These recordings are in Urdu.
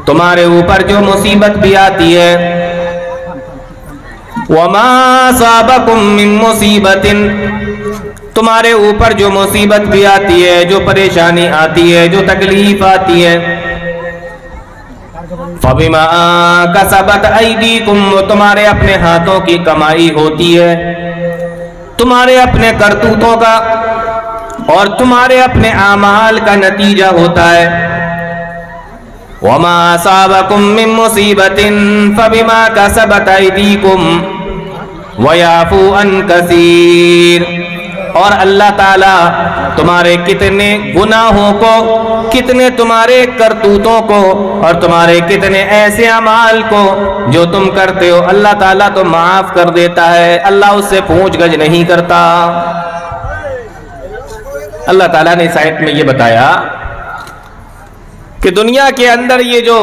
تمہارے اوپر جو مصیبت بھی آتی ہے وما اصابکم من مصیبت، تمہارے اوپر جو مصیبت بھی آتی ہے، جو پریشانی آتی ہے، جو تکلیف آتی ہے، فبما کسبت ایدیکم، وہ تمہارے اپنے ہاتھوں کی کمائی ہوتی ہے، تمہارے اپنے کرتوتوں کا اور تمہارے اپنے اعمال کا نتیجہ ہوتا ہے۔ وما اصابکم من مصیبت فبما کسبت ایدیکم ویعفو عن کثیر، اور اللہ تعالیٰ تمہارے کتنے گناہوں کو، کتنے تمہارے کرتوتوں کو اور تمہارے کتنے ایسے اعمال کو جو تم کرتے ہو، اللہ تعالیٰ تو معاف کر دیتا ہے، اللہ اس سے پوچھ گچھ نہیں کرتا۔ اللہ تعالیٰ نے اس آیت میں یہ بتایا کہ دنیا کے اندر یہ جو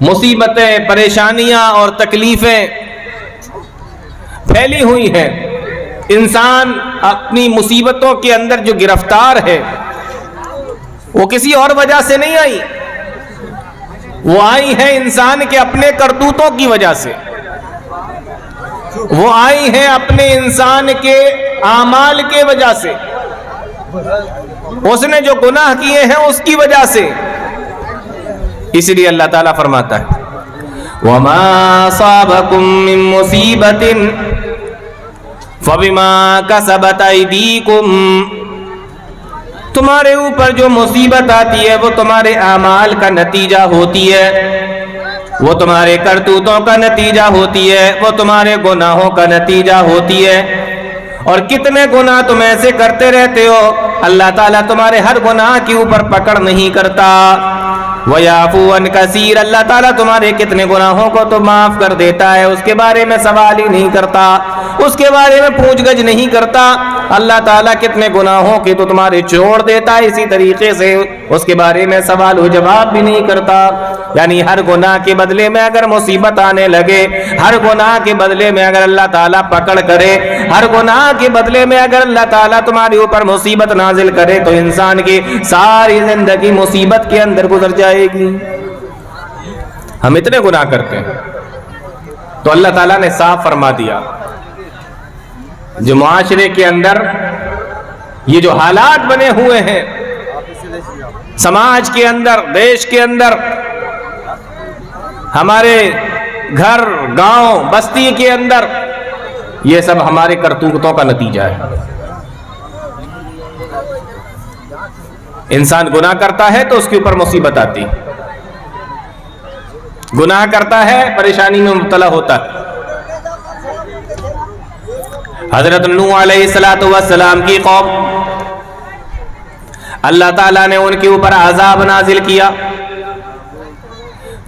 مصیبتیں، پریشانیاں اور تکلیفیں پھیلی ہوئی ہیں، انسان اپنی مصیبتوں کے اندر جو گرفتار ہے وہ کسی اور وجہ سے نہیں آئی، وہ آئی ہے انسان کے اپنے کرتوتوں کی وجہ سے، وہ آئی ہے اپنے انسان کے اعمال کے وجہ سے، اس نے جو گناہ کیے ہیں اس کی وجہ سے۔ اس لیے اللہ تعالیٰ فرماتا ہے وَمَا أَصَابَكُم مِّن مُّصِيبَةٍ فَبِمَا كَسَبَتْ أَيْدِيكُمْ، تمہارے اوپر جو مصیبت آتی ہے وہ تمہارے اعمال کا نتیجہ ہوتی ہے، وہ تمہارے کرتوتوں کا نتیجہ ہوتی ہے، وہ تمہارے گناہوں کا نتیجہ ہوتی ہے۔ اور کتنے گناہ تم ایسے کرتے رہتے ہو، اللہ تعالیٰ تمہارے ہر گناہ کے اوپر پکڑ نہیں کرتا۔ وَيَعْفُو عَنْ كَثِيرٍ، اللہ تعالیٰ تمہارے کتنے گناہوں کو تو معاف کر دیتا ہے، اس کے بارے میں سوال ہی نہیں کرتا، اس کے بارے میں پوچھ گچھ نہیں کرتا۔ اللہ تعالیٰ کتنے گناہوں کے تو تمہارے چھوڑ دیتا ہے، اسی طریقے سے اس کے بارے میں سوال و جواب بھی نہیں کرتا۔ یعنی ہر گناہ کے بدلے میں اگر مصیبت آنے لگے، ہر گناہ کے بدلے میں اگر اللہ تعالیٰ پکڑ کرے، ہر گناہ کے بدلے میں اگر اللہ تعالیٰ تمہارے اوپر مصیبت نازل کرے تو انسان کی ساری زندگی مصیبت کے اندر گزر جائے گی۔ ہم اتنے گناہ کرتے ہیں تو اللہ تعالیٰ نے صاف فرما دیا، جو معاشرے کے اندر یہ جو حالات بنے ہوئے ہیں، سماج کے اندر، دیش کے اندر، ہمارے گھر، گاؤں، بستی کے اندر، یہ سب ہمارے کرتوتوں کا نتیجہ ہے۔ انسان گناہ کرتا ہے تو اس کے اوپر مصیبت آتی، گناہ کرتا ہے پریشانی میں مبتلا ہوتا ہے۔ حضرت نوح علیہ السلام کی قوم، اللہ تعالیٰ نے ان کے اوپر عذاب نازل کیا،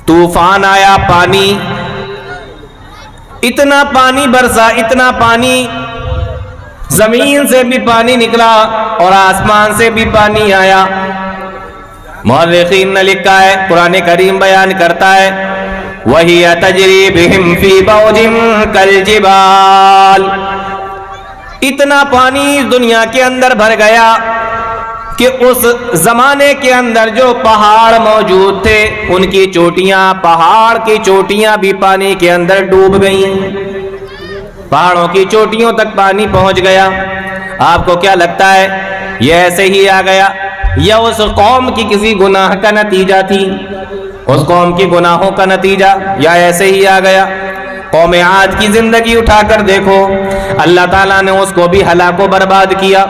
طوفان آیا، پانی، اتنا پانی برسا، اتنا پانی، زمین سے بھی پانی نکلا اور آسمان سے بھی پانی آیا۔ مورخین نے لکھا ہے، قرآن کریم بیان کرتا ہے وَهِيَ تَجْرِي بِهِمْ فِي مَوْجٍ كَالْجِبَالِ، اتنا پانی دنیا کے اندر بھر گیا کہ اس زمانے کے اندر جو پہاڑ موجود تھے ان کی چوٹیاں، پہاڑ کی چوٹیاں بھی پانی کے اندر ڈوب گئیں، پہاڑوں کی چوٹیوں تک پانی پہنچ گیا۔ آپ کو کیا لگتا ہے یہ ایسے ہی آ گیا یا اس قوم کی کسی گناہ کا نتیجہ تھی، اس قوم کی گناہوں کا نتیجہ، یا ایسے ہی آ گیا؟ قوم عاد کی زندگی اٹھا کر دیکھو، اللہ تعالیٰ نے اس کو بھی ہلاک و برباد کیا،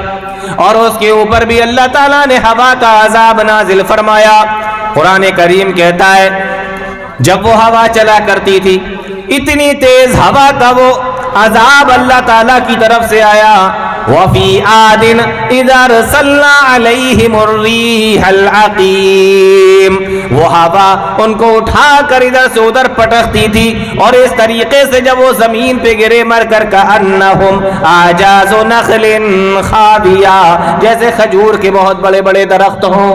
اور اس کے اوپر بھی اللہ تعالیٰ نے ہوا کا عذاب نازل فرمایا۔ قرآن کریم کہتا ہے جب وہ ہوا چلا کرتی تھی، اتنی تیز ہوا کا وہ عذاب اللہ تعالیٰ کی طرف سے آیا۔ وَفِي عَادٍ إِذَا أَرْسَلْنَا عَلَيْهِمُ الرِّيحَ الْعَقِيمَ، وہ ہوا ان کو اٹھا کر ادھر سے ادھر پٹکتی تھی، اور اس طریقے سے جب وہ زمین پہ گرے مر کر كَأَنَّهُمْ أَعْجَازُ نَخْلٍ خَاوِيَةٍ، جیسے کھجور کے بہت بڑے بڑے درخت ہوں۔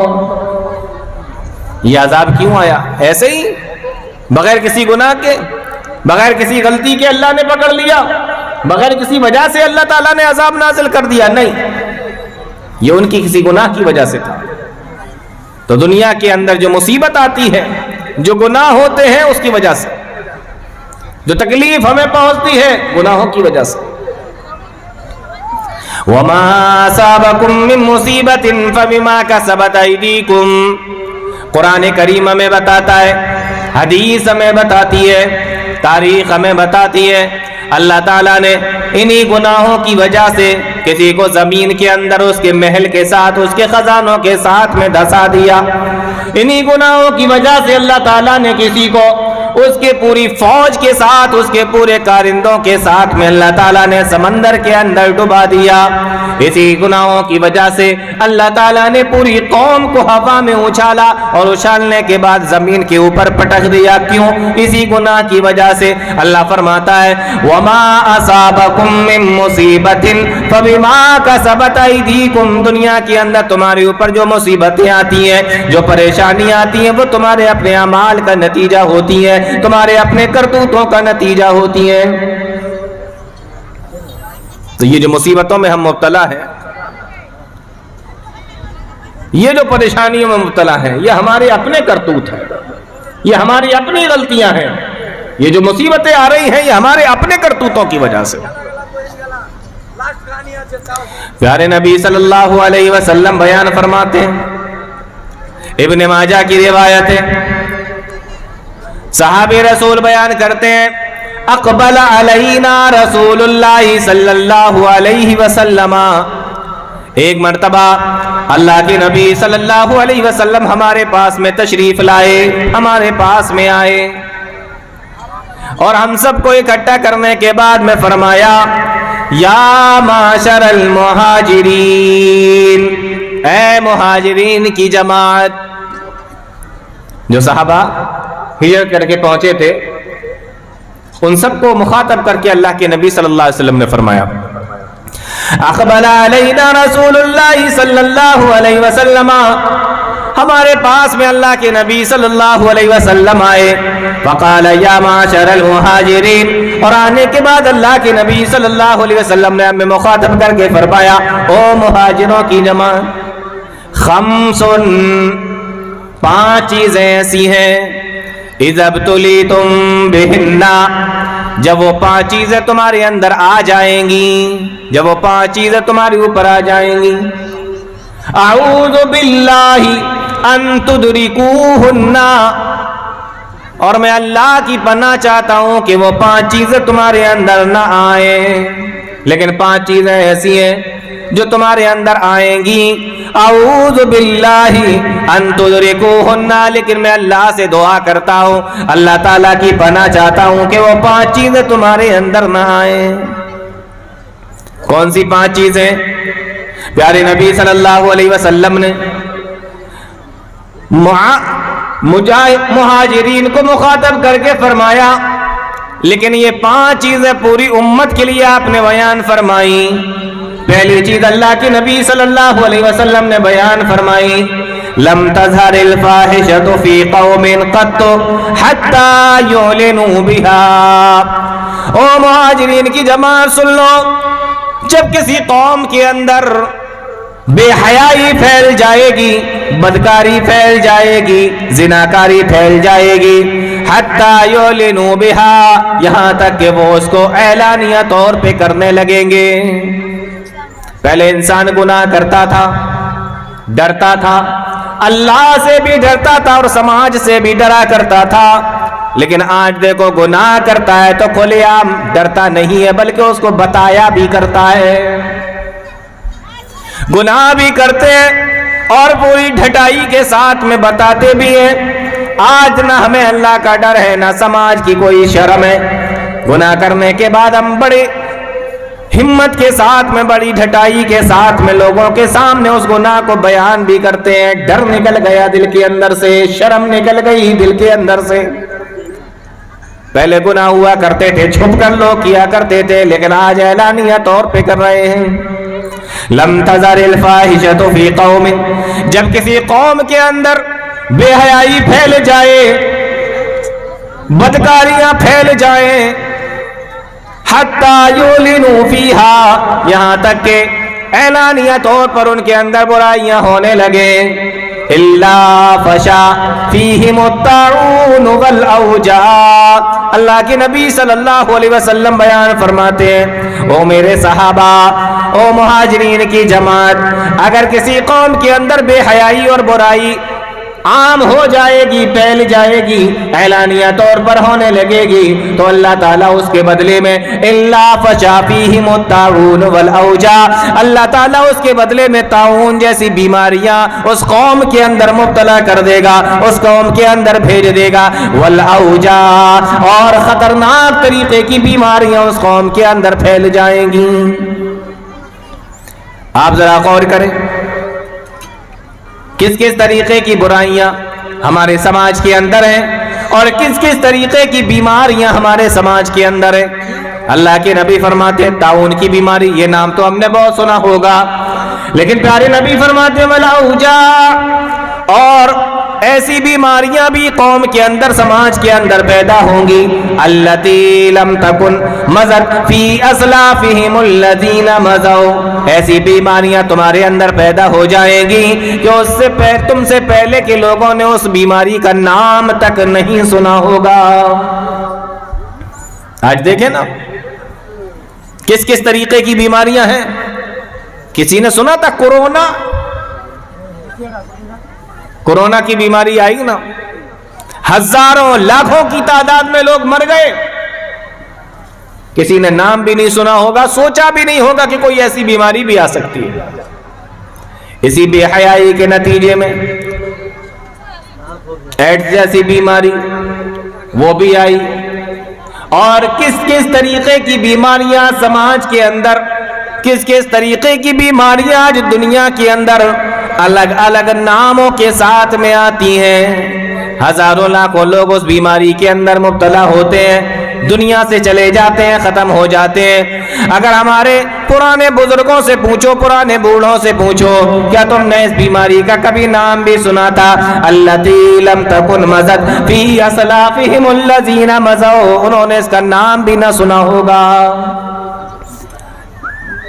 یہ عذاب کیوں آیا؟ ایسے ہی بغیر کسی گناہ کے، بغیر کسی غلطی کے اللہ نے پکڑ لیا، بغیر کسی وجہ سے اللہ تعالیٰ نے عذاب نازل کر دیا؟ نہیں، یہ ان کی کسی گناہ کی وجہ سے تھا۔ تو دنیا کے اندر جو مصیبت آتی ہے، جو گناہ ہوتے ہیں اس کی وجہ سے، جو تکلیف ہمیں پہنچتی ہے گناہوں کی وجہ سے. وَمَا أَصَابَكُم مِّن مُّصِيبَةٍ فَبِمَا كَسَبَتْ أَيْدِيكُمْ. قرآن کریم ہمیں بتاتا ہے، حدیث ہمیں بتاتی ہے، تاریخ ہمیں بتاتی ہے، اللہ تعالیٰ نے انہی گناہوں کی وجہ سے کسی کو زمین کے اندر اس کے محل کے ساتھ، اس کے خزانوں کے ساتھ میں دھسا دیا. انہی گناہوں کی وجہ سے اللہ تعالیٰ نے کسی کو اس کے پوری فوج کے ساتھ، اس کے پورے کارندوں کے ساتھ میں اللہ تعالیٰ نے سمندر کے اندر ڈبا دیا. اسی گناہوں کی وجہ سے اللہ تعالیٰ نے پوری قوم کو ہوا میں اچھالا اور اچھالنے کے بعد زمین کے اوپر پٹک دیا. کیوں؟ اسی گناہ کی وجہ سے. اللہ فرماتا ہے وَمَا أَصَابَكُم مِّن مُّصِيبَةٍ فَبِمَا كَسَبَتْ أَيْدِيكُمْ. دنیا کے اندر تمہارے اوپر جو مصیبتیں آتی ہیں، جو پریشانیاں آتی ہیں، وہ تمہارے اپنے اعمال کا نتیجہ ہوتی ہیں، تمہارے اپنے کرتوتوں کا نتیجہ ہوتی ہیں. تو یہ جو مصیبتوں میں ہم مبتلا ہیں، یہ جو پریشانیوں میں مبتلا ہیں، یہ ہمارے اپنے کرتوت ہیں، یہ ہماری اپنی غلطیاں ہیں. یہ جو مصیبتیں آ رہی ہیں یہ ہمارے اپنے کرتوتوں کی وجہ سے. پیارے نبی صلی اللہ علیہ وسلم بیان فرماتے ہیں، ابن ماجہ کی روایت ہے، صحابی رسول بیان کرتے ہیں اقبل علینا رسول اللہ صلی اللہ علیہ وسلم. ایک مرتبہ اللہ کے نبی صلی اللہ علیہ وسلم ہمارے پاس میں تشریف لائے، ہمارے پاس میں آئے اور ہم سب کو اکٹھا کرنے کے بعد میں فرمایا یا معاشر المہاجرین، اے مہاجرین کی جماعت. جو صحابہ ہجرت کر کے پہنچے تھے ان سب کو مخاطب کر کے اللہ کے نبی صلی اللہ علیہ وسلم نے فرمایا اقبل علینا رسول اللہ صلی اللہ علیہ وسلم. ہمارے پاس میں اللہ کے نبی صلی اللہ علیہ وسلم آئے. فقال یا معاشر المہاجرین، اور آنے کے بعد اللہ کے نبی صلی اللہ علیہ وسلم نے ہمیں مخاطب کر کے فرمایا او مہاجروں کی جماعت، خمس، 5 چیزیں ایسی ہیں اذا ابتلیتم بہن، جب وہ 5 چیزیں تمہارے اندر آ جائیں گی، جب وہ 5 چیزیں تمہارے اوپر آ جائیں گی، اعوذ باللہ ان تدرکوہن، اور میں اللہ کی پناہ چاہتا ہوں کہ وہ 5 چیزیں تمہارے اندر نہ آئیں. لیکن 5 چیزیں ایسی ہیں جو تمہارے اندر آئیں گی، اعوذ باللہ ان تدرکوہن، لیکن میں اللہ سے دعا کرتا ہوں، اللہ تعالیٰ کی پناہ چاہتا ہوں کہ وہ 5 چیزیں تمہارے اندر نہ آئیں. کون سی 5 چیزیں؟ پیارے نبی صلی اللہ علیہ وسلم نے مہاجرین کو مخاطب کر کے فرمایا، لیکن یہ 5 چیزیں پوری امت کے لیے آپ نے بیان فرمائی. پہلی چیز اللہ کے نبی صلی اللہ علیہ وسلم نے بیان فرمائی لم تظہر الفاحشۃ فی قوم قط حتی یعلنوا بها. او مہاجرین کی جماعت سن لو، جب کسی قوم کے اندر بے حیائی پھیل جائے گی، بدکاری پھیل جائے گی، زناکاری پھیل جائے گی، حتی یعلنوا بها، یہاں تک کہ وہ اس کو اعلانیہ طور پہ کرنے لگیں گے. پہلے انسان گناہ کرتا تھا، ڈرتا تھا، اللہ سے بھی ڈرتا تھا اور سماج سے بھی ڈرا کرتا تھا. لیکن آج دیکھو گناہ کرتا ہے تو کھلے عام ڈرتا نہیں ہے، بلکہ اس کو بتایا بھی کرتا ہے. گناہ بھی کرتے ہیں اور پوری ڈھٹائی کے ساتھ میں بتاتے بھی ہیں. آج نہ ہمیں اللہ کا ڈر ہے، نہ سماج کی کوئی شرم ہے. گناہ کرنے کے بعد ہم بڑے ہمت کے ساتھ میں، بڑی ڈھٹائی کے ساتھ میں لوگوں کے سامنے اس گناہ کو بیان بھی کرتے ہیں. ڈر نکل گیا دل کے اندر سے، شرم نکل گئی دل کے اندر سے. پہلے گناہ ہوا کرتے تھے چھپ کر لوگ کیا کرتے تھے، لیکن آج اعلانیہ طور پہ کر رہے ہیں. لم تظہر الفاحشۃ فی قوم، جب کسی قوم کے اندر بے حیائی پھیل جائے، بدکاریاں پھیل جائیں، حتی یعلنوا فیہا، یہاں تک کہ اعلانیہ طور پر ان کے اندر برائیاں ہونے لگے. الا فشا فیہم الطاعون والاوجاع. اللہ کے نبی صلی اللہ علیہ وسلم بیان فرماتے ہیں، او میرے صحابہ، او مہاجرین کی جماعت، اگر کسی قوم کے اندر بے حیائی اور برائی عام ہو جائے گی، پھیل جائے گی، اعلانیہ طور پر ہونے لگے گی، تو اللہ تعالیٰ اس کے بدلے میں الا فشا فیہم الطاعون والاوجاع، اللہ تعالیٰ اس کے بدلے میں طاعون جیسی بیماریاں اس قوم کے اندر مبتلا کر دے گا، اس قوم کے اندر بھیج دے گا، والاوجاع، اور خطرناک طریقے کی بیماریاں اس قوم کے اندر پھیل جائیں گی. آپ ذرا غور کریں، کس کس طریقے کی برائیاں ہمارے سماج کے اندر ہیں اور کس کس طریقے کی بیماریاں ہمارے سماج کے اندر ہیں. اللہ کے نبی فرماتے ہیں طاعون کی بیماری، یہ نام تو ہم نے بہت سنا ہوگا، لیکن پیارے نبی فرماتے ہیں والاوجاع، اور ایسی بیماریاں بھی قوم کے اندر، سماج کے اندر پیدا ہوں گی، التی لم تکن مضت فی اسلافہم الذین مضوا، ایسی بیماریاں تمہارے اندر پیدا ہو جائیں گی کہ اس سے تم سے پہلے کے لوگوں نے اس بیماری کا نام تک نہیں سنا ہوگا. آج دیکھیں نا کس کس طریقے کی بیماریاں ہیں. کسی نے سنا تھا کورونا کی بیماری آئی نا، ہزاروں لاکھوں کی تعداد میں لوگ مر گئے، کسی نے نام بھی نہیں سنا ہوگا، سوچا بھی نہیں ہوگا کہ کوئی ایسی بیماری بھی آ سکتی ہے. اسی بے حیائی کے نتیجے میں ایڈز جیسی بیماری وہ بھی آئی، اور کس کس طریقے کی بیماریاں سماج کے اندر، کس کس طریقے کی بیماریاں آج دنیا کے اندر الگ الگ ناموں کے ساتھ میں آتی ہیں. ہزاروں لاکھوں لوگ اس بیماری کے اندر مبتلا ہوتے ہیں، دنیا سے چلے جاتے ہیں، ختم ہو جاتے ہیں. اگر ہمارے پرانے بزرگوں سے پوچھو، پرانے بوڑھوں سے پوچھو، کیا تم نے اس بیماری کا کبھی نام بھی سنا تھا؟ التی لم تکن مضت فی اسلافہم الذین مضوا، انہوں نے اس کا نام بھی نہ سنا ہوگا.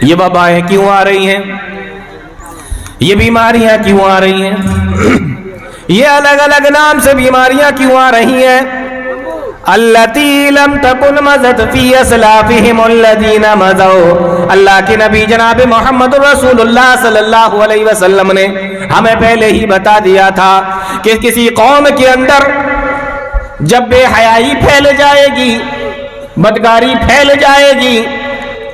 یہ وبائیں کیوں آ رہی ہیں؟ یہ بیماریاں کیوں آ رہی ہیں؟ یہ الگ الگ نام سے بیماریاں کیوں آ رہی ہیں؟ التی لم تکن مضت فی اسلافہم الذین مضوا، اللہ کے نبی جناب محمد رسول اللہ صلی اللہ علیہ وسلم نے ہمیں پہلے ہی بتا دیا تھا کہ کسی قوم کے اندر جب بے حیائی پھیل جائے گی، بدکاری پھیل جائے گی،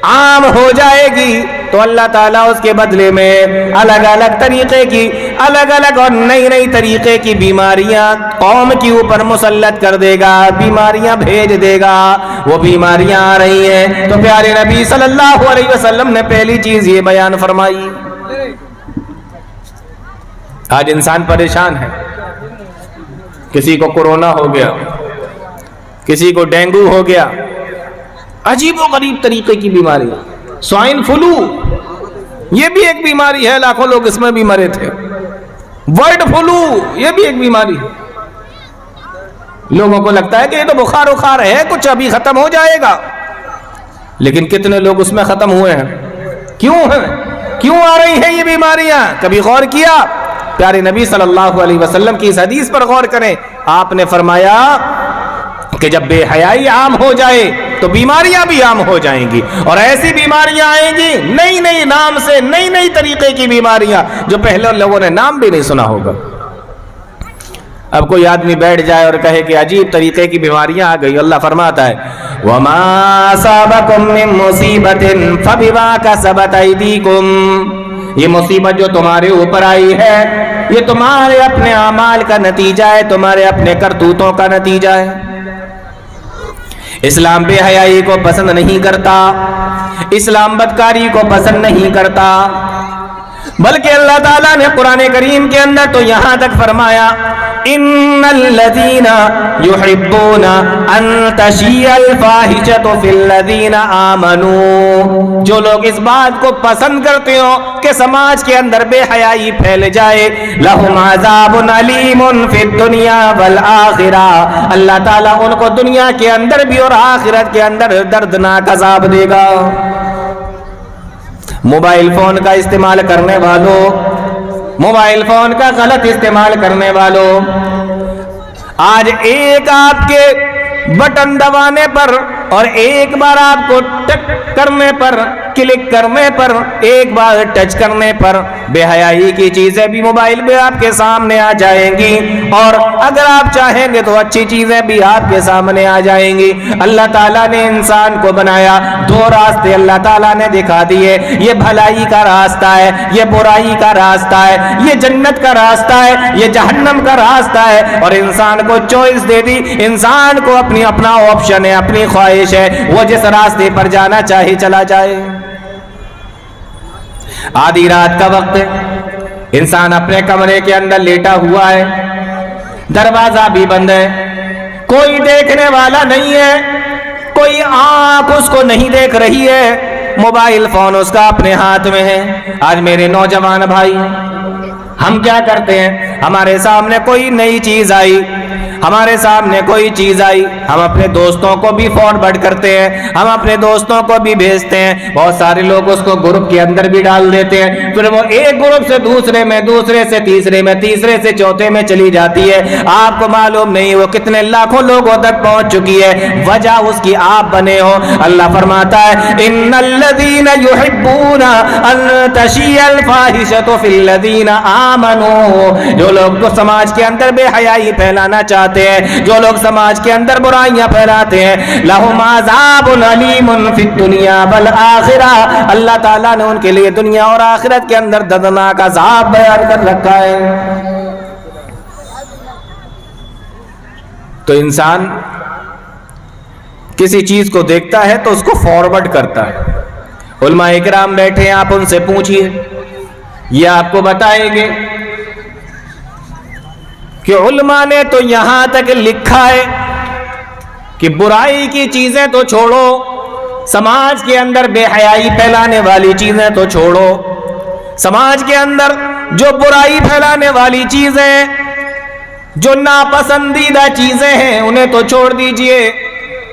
عام ہو جائے گی، تو اللہ تعالیٰ اس کے بدلے میں الگ الگ طریقے کی، الگ الگ اور نئی نئی طریقے کی بیماریاں قوم کے اوپر مسلط کر دے گا، بیماریاں بھیج دے گا. وہ بیماریاں آ رہی ہیں تو پیارے نبی صلی اللہ علیہ وسلم نے پہلی چیز یہ بیان فرمائی. آج انسان پریشان ہے، کسی کو کورونا ہو گیا، کسی کو ڈینگو ہو گیا، عجیب و غریب طریقے کی بیماری. سوائن فلو یہ بھی ایک بیماری ہے، لاکھوں لوگ اس میں بھی مرے تھے. برڈ فلو یہ بھی ایک بیماری ہے. لوگوں کو لگتا ہے کہ یہ تو بخار اخار ہے، کچھ ابھی ختم ہو جائے گا، لیکن کتنے لوگ اس میں ختم ہوئے ہیں؟ کیوں ہیں؟ کیوں آ رہی ہیں یہ بیماریاں؟ کبھی غور کیا؟ پیارے نبی صلی اللہ علیہ وسلم کی اس حدیث پر غور کریں. آپ نے فرمایا کہ جب بے حیائی عام ہو جائے تو بیماریاں بھی عام ہو جائیں گی، اور ایسی بیماریاں آئیں گی نئی نئی نام سے، نئی نئی طریقے کی بیماریاں جو پہلے لوگوں نے نام بھی نہیں سنا ہوگا. اب کوئی آدمی بیٹھ جائے اور کہے کہ عجیب طریقے کی بیماریاں آ گئی، اللہ فرماتا ہے وَمَا أَصَابَكُم مِّن مُّصِيبَةٍ فَبِمَا كَسَبَتْ أَيْدِيكُمْ، یہ مصیبت جو تمہارے اوپر آئی ہے یہ تمہارے اپنے اعمال کا نتیجہ ہے، تمہارے اپنے کرتوتوں کا نتیجہ ہے. اسلام بے حیائی کو پسند نہیں کرتا، اسلام بدکاری کو پسند نہیں کرتا، بلکہ اللہ تعالیٰ نے قرآن کریم کے اندر تو یہاں تک فرمایا ان الذین یحبون ان تشیع الفاحشۃ فی الذین آمنوا، جو لوگ اس بات کو پسند کرتے ہو کہ سماج کے اندر بے حیائی پھیل جائے، لہم عذاب علیم فی الدنیا والآخرہ، اللہ تعالیٰ ان کو دنیا کے اندر بھی اور آخرت کے اندر دردناک عذاب دے گا. موبائل فون کا استعمال کرنے والوں، موبائل فون کا غلط استعمال کرنے والوں، آج ایک آپ کے بٹن دبانے پر اور ایک بار آپ کو ٹک کرنے پر، کلک کرنے پر، ایک بار ٹچ کرنے پر بے حیائی کی چیزیں بھی موبائل پہ آپ کے سامنے آ جائیں گی، اور اگر آپ چاہیں گے تو اچھی چیزیں بھی آپ کے سامنے آ جائیں گی۔ اللہ تعالیٰ نے انسان کو بنایا، دو راستے اللہ تعالیٰ نے دکھا دیے، یہ بھلائی کا راستہ ہے، یہ برائی کا راستہ ہے، یہ جنت کا راستہ ہے، یہ جہنم کا راستہ ہے، اور انسان کو چوائس دے دی، انسان کو اپنا آپشن ہے، اپنی خواہش ہے، وہ جس راستے پر جانا چاہے چلا جائے۔ آدھی رات کا وقت ہے، انسان اپنے کمرے کے اندر لیٹا ہوا ہے، دروازہ بھی بند ہے، کوئی دیکھنے والا نہیں ہے، کوئی آنکھ اس کو نہیں دیکھ رہی ہے، موبائل فون اس کا اپنے ہاتھ میں ہے۔ آج میرے نوجوان بھائی، ہم کیا کرتے ہیں؟ ہمارے سامنے کوئی نئی چیز آئی، ہمارے سامنے کوئی چیز آئی، ہم اپنے دوستوں کو بھی فارورڈ کرتے ہیں، ہم اپنے دوستوں کو بھی بھیجتے ہیں، بہت سارے لوگ اس کو گروپ کے اندر بھی ڈال دیتے ہیں، پھر وہ ایک گروپ سے دوسرے میں، دوسرے سے تیسرے میں، تیسرے سے چوتھے میں چلی جاتی ہے۔ آپ کو معلوم نہیں وہ کتنے لاکھوں لوگوں تک پہنچ چکی ہے، وجہ اس کی آپ بنے ہو۔ اللہ فرماتا ہے ان الذین یحبون ان تشیع الفاحشۃ فی الذین آمنوا، جو لوگ تو سماج کے اندر بے حیائی پھیلانا چاہتے ہیں، جو لوگ سماج کے اندر برائیاں پھیلاتے ہیں، لہم عذاب علیم فی الدنیا والآخرہ، اللہ تعالیٰ نے ان کے لیے دنیا اور آخرت کے اندر دردناک عذاب بیان کر رکھا ہے۔ تو انسان کسی چیز کو دیکھتا ہے تو اس کو فارورڈ کرتا ہے۔ علماء اکرام بیٹھے ہیں، آپ ان سے پوچھئے، یہ آپ کو بتائیں گے کہ علماء نے تو یہاں تک لکھا ہے کہ برائی کی چیزیں تو چھوڑو، سماج کے اندر بے حیائی پھیلانے والی چیزیں تو چھوڑو، سماج کے اندر جو برائی پھیلانے والی چیزیں، جو ناپسندیدہ چیزیں ہیں انہیں تو چھوڑ دیجئے،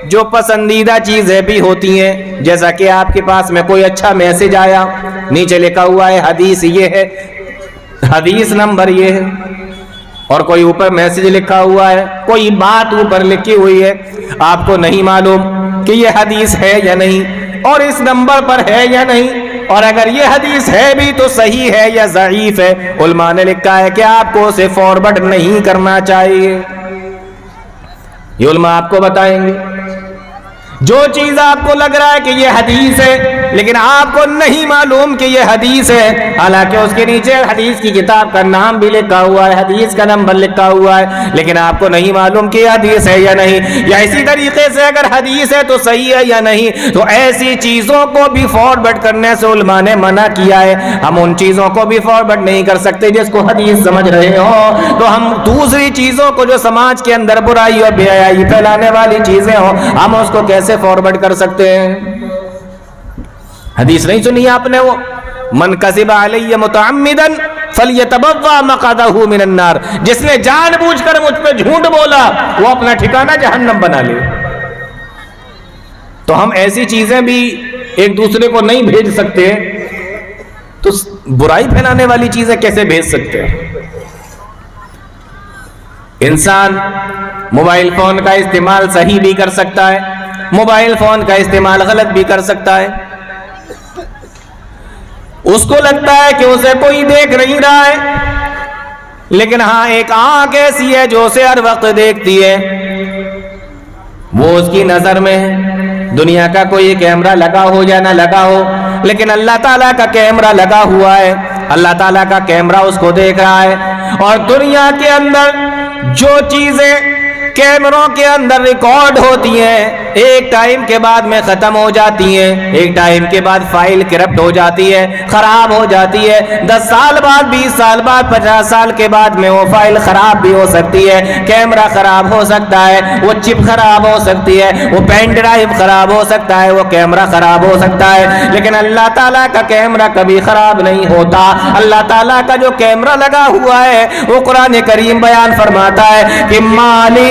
جو پسندیدہ چیزیں بھی ہوتی ہیں، جیسا کہ آپ کے پاس میں کوئی اچھا میسج آیا، نیچے لکھا ہوا ہے حدیث یہ ہے، حدیث نمبر یہ ہے، اور کوئی اوپر میسج لکھا ہوا ہے، کوئی بات اوپر لکھی ہوئی ہے، آپ کو نہیں معلوم کہ یہ حدیث ہے یا نہیں، اور اس نمبر پر ہے یا نہیں، اور اگر یہ حدیث ہے بھی تو صحیح ہے یا ضعیف ہے، علماء نے لکھا ہے کہ آپ کو اسے فارورڈ نہیں کرنا چاہیے۔ یہ علماء آپ کو بتائیں گے، جو چیز آپ کو لگ رہا ہے کہ یہ حدیث ہے لیکن آپ کو نہیں معلوم کہ یہ حدیث ہے، حالانکہ اس کے نیچے حدیث کی کتاب کا نام بھی لکھا ہوا ہے، حدیث کا نمبر لکھا ہوا ہے، لیکن آپ کو نہیں معلوم کہ یہ حدیث ہے یا نہیں۔ یا اسی طریقے سے اگر حدیث ہے تو صحیح ہے یا نہیں، تو ایسی چیزوں کو بھی فارورڈ کرنے سے علماء نے منع کیا ہے۔ ہم ان چیزوں کو بھی فارورڈ نہیں کر سکتے جس کو حدیث سمجھ رہے ہو، تو ہم دوسری چیزوں کو جو سماج کے اندر برائی اور بے حیائی پھیلانے والی چیزیں ہوں، ہم اس کو کیسے فارورڈ کر سکتے ہیں؟ حدیث نہیں سنی آپ نے؟ وہ من کذب علی متعمدا فلیتبوأ مقعدہ من النار، جس نے جان بوجھ کر مجھ پہ جھوٹ بولا وہ اپنا ٹھکانہ جہنم بنا لے۔ تو ہم ایسی چیزیں بھی ایک دوسرے کو نہیں بھیج سکتے، تو برائی پھیلانے والی چیزیں کیسے بھیج سکتے ہیں؟ انسان موبائل فون کا استعمال صحیح بھی کر سکتا ہے، موبائل فون کا استعمال غلط بھی کر سکتا ہے۔ اس کو لگتا ہے کہ اسے کوئی دیکھ نہیں رہا ہے، لیکن ہاں ایک آنکھ ایسی ہے جو اسے ہر وقت دیکھتی ہے، وہ اس کی نظر میں ہے۔ دنیا کا کوئی کیمرہ لگا ہو یا نہ لگا ہو، لیکن اللہ تعالیٰ کا کیمرہ لگا ہوا ہے، اللہ تعالیٰ کا کیمرہ اس کو دیکھ رہا ہے۔ اور دنیا کے اندر جو چیزیں کیمروں کے اندر ریکارڈ ہوتی ہیں ایک ٹائم کے بعد میں ختم ہو جاتی ہیں، ایک ٹائم کے بعد فائل کرپٹ ہو جاتی ہے، خراب ہو جاتی ہے، 10 سال بعد، 20 سال بعد، 50 سال کے بعد میں وہ فائل خراب بھی ہو سکتی ہے، کیمرہ خراب ہو سکتا ہے، وہ چپ خراب ہو سکتی ہے، وہ پین ڈرائیو خراب ہو سکتا ہے، وہ کیمرہ خراب ہو سکتا ہے، لیکن اللہ تعالیٰ کا کیمرہ کبھی خراب نہیں ہوتا۔ اللہ تعالیٰ کا جو کیمرہ لگا ہوا ہے وہ قرآن کریم بیان فرماتا ہے کہ مالی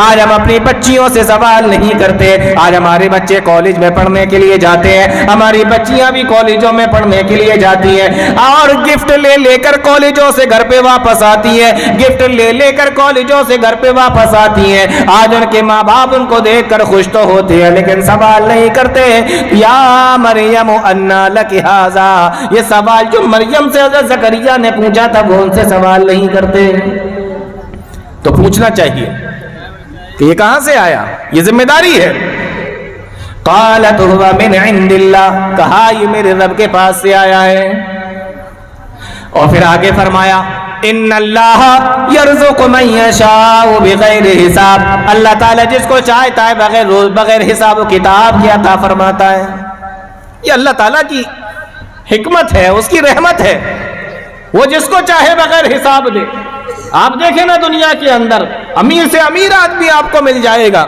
آج ہم اپنی بچیوں سے سوال نہیں کرتے. آج ہمارے بچے کالج میں پڑھنے کے لیے جاتے ہیں, ہماری بچیاں بھی کالجوں میں پڑھنے کے لیے جاتی ہیں اور گفٹ لے لے کر کالجوں سے گھر پہ واپس آتی ہیں, گفٹ لے لے کر کالجوں سے گھر پہ واپس آتی ہیں. آج ان کے ماں باپ ان کو دیکھ کر خوش تو ہوتے ہیں لیکن سوال نہیں کرتے یا مریم انا لک ھذا, یہ سوال جو مریم سے حضرت زکریا نے پوچھا تھا وہ ان سے سوال نہیں کرتے. تو پوچھنا چاہیے کہ یہ کہاں سے آیا, یہ ذمہ داری ہے. قالت هو من عند اللہ, کہا یہ میرے رب کے پاس سے آیا ہے. اور پھر آگے فرمایا ان اللہ یرزق من یشاء بغیر حساب, اللہ تعالیٰ جس کو چاہتا ہے بغیر حساب و کتاب کے عطا فرماتا ہے. یہ اللہ تعالیٰ کی حکمت ہے, اس کی رحمت ہے, وہ جس کو چاہے بغیر حساب دے. آپ دیکھیں نا دنیا کے اندر امیر سے امیر آدمی آپ کو مل جائے گا.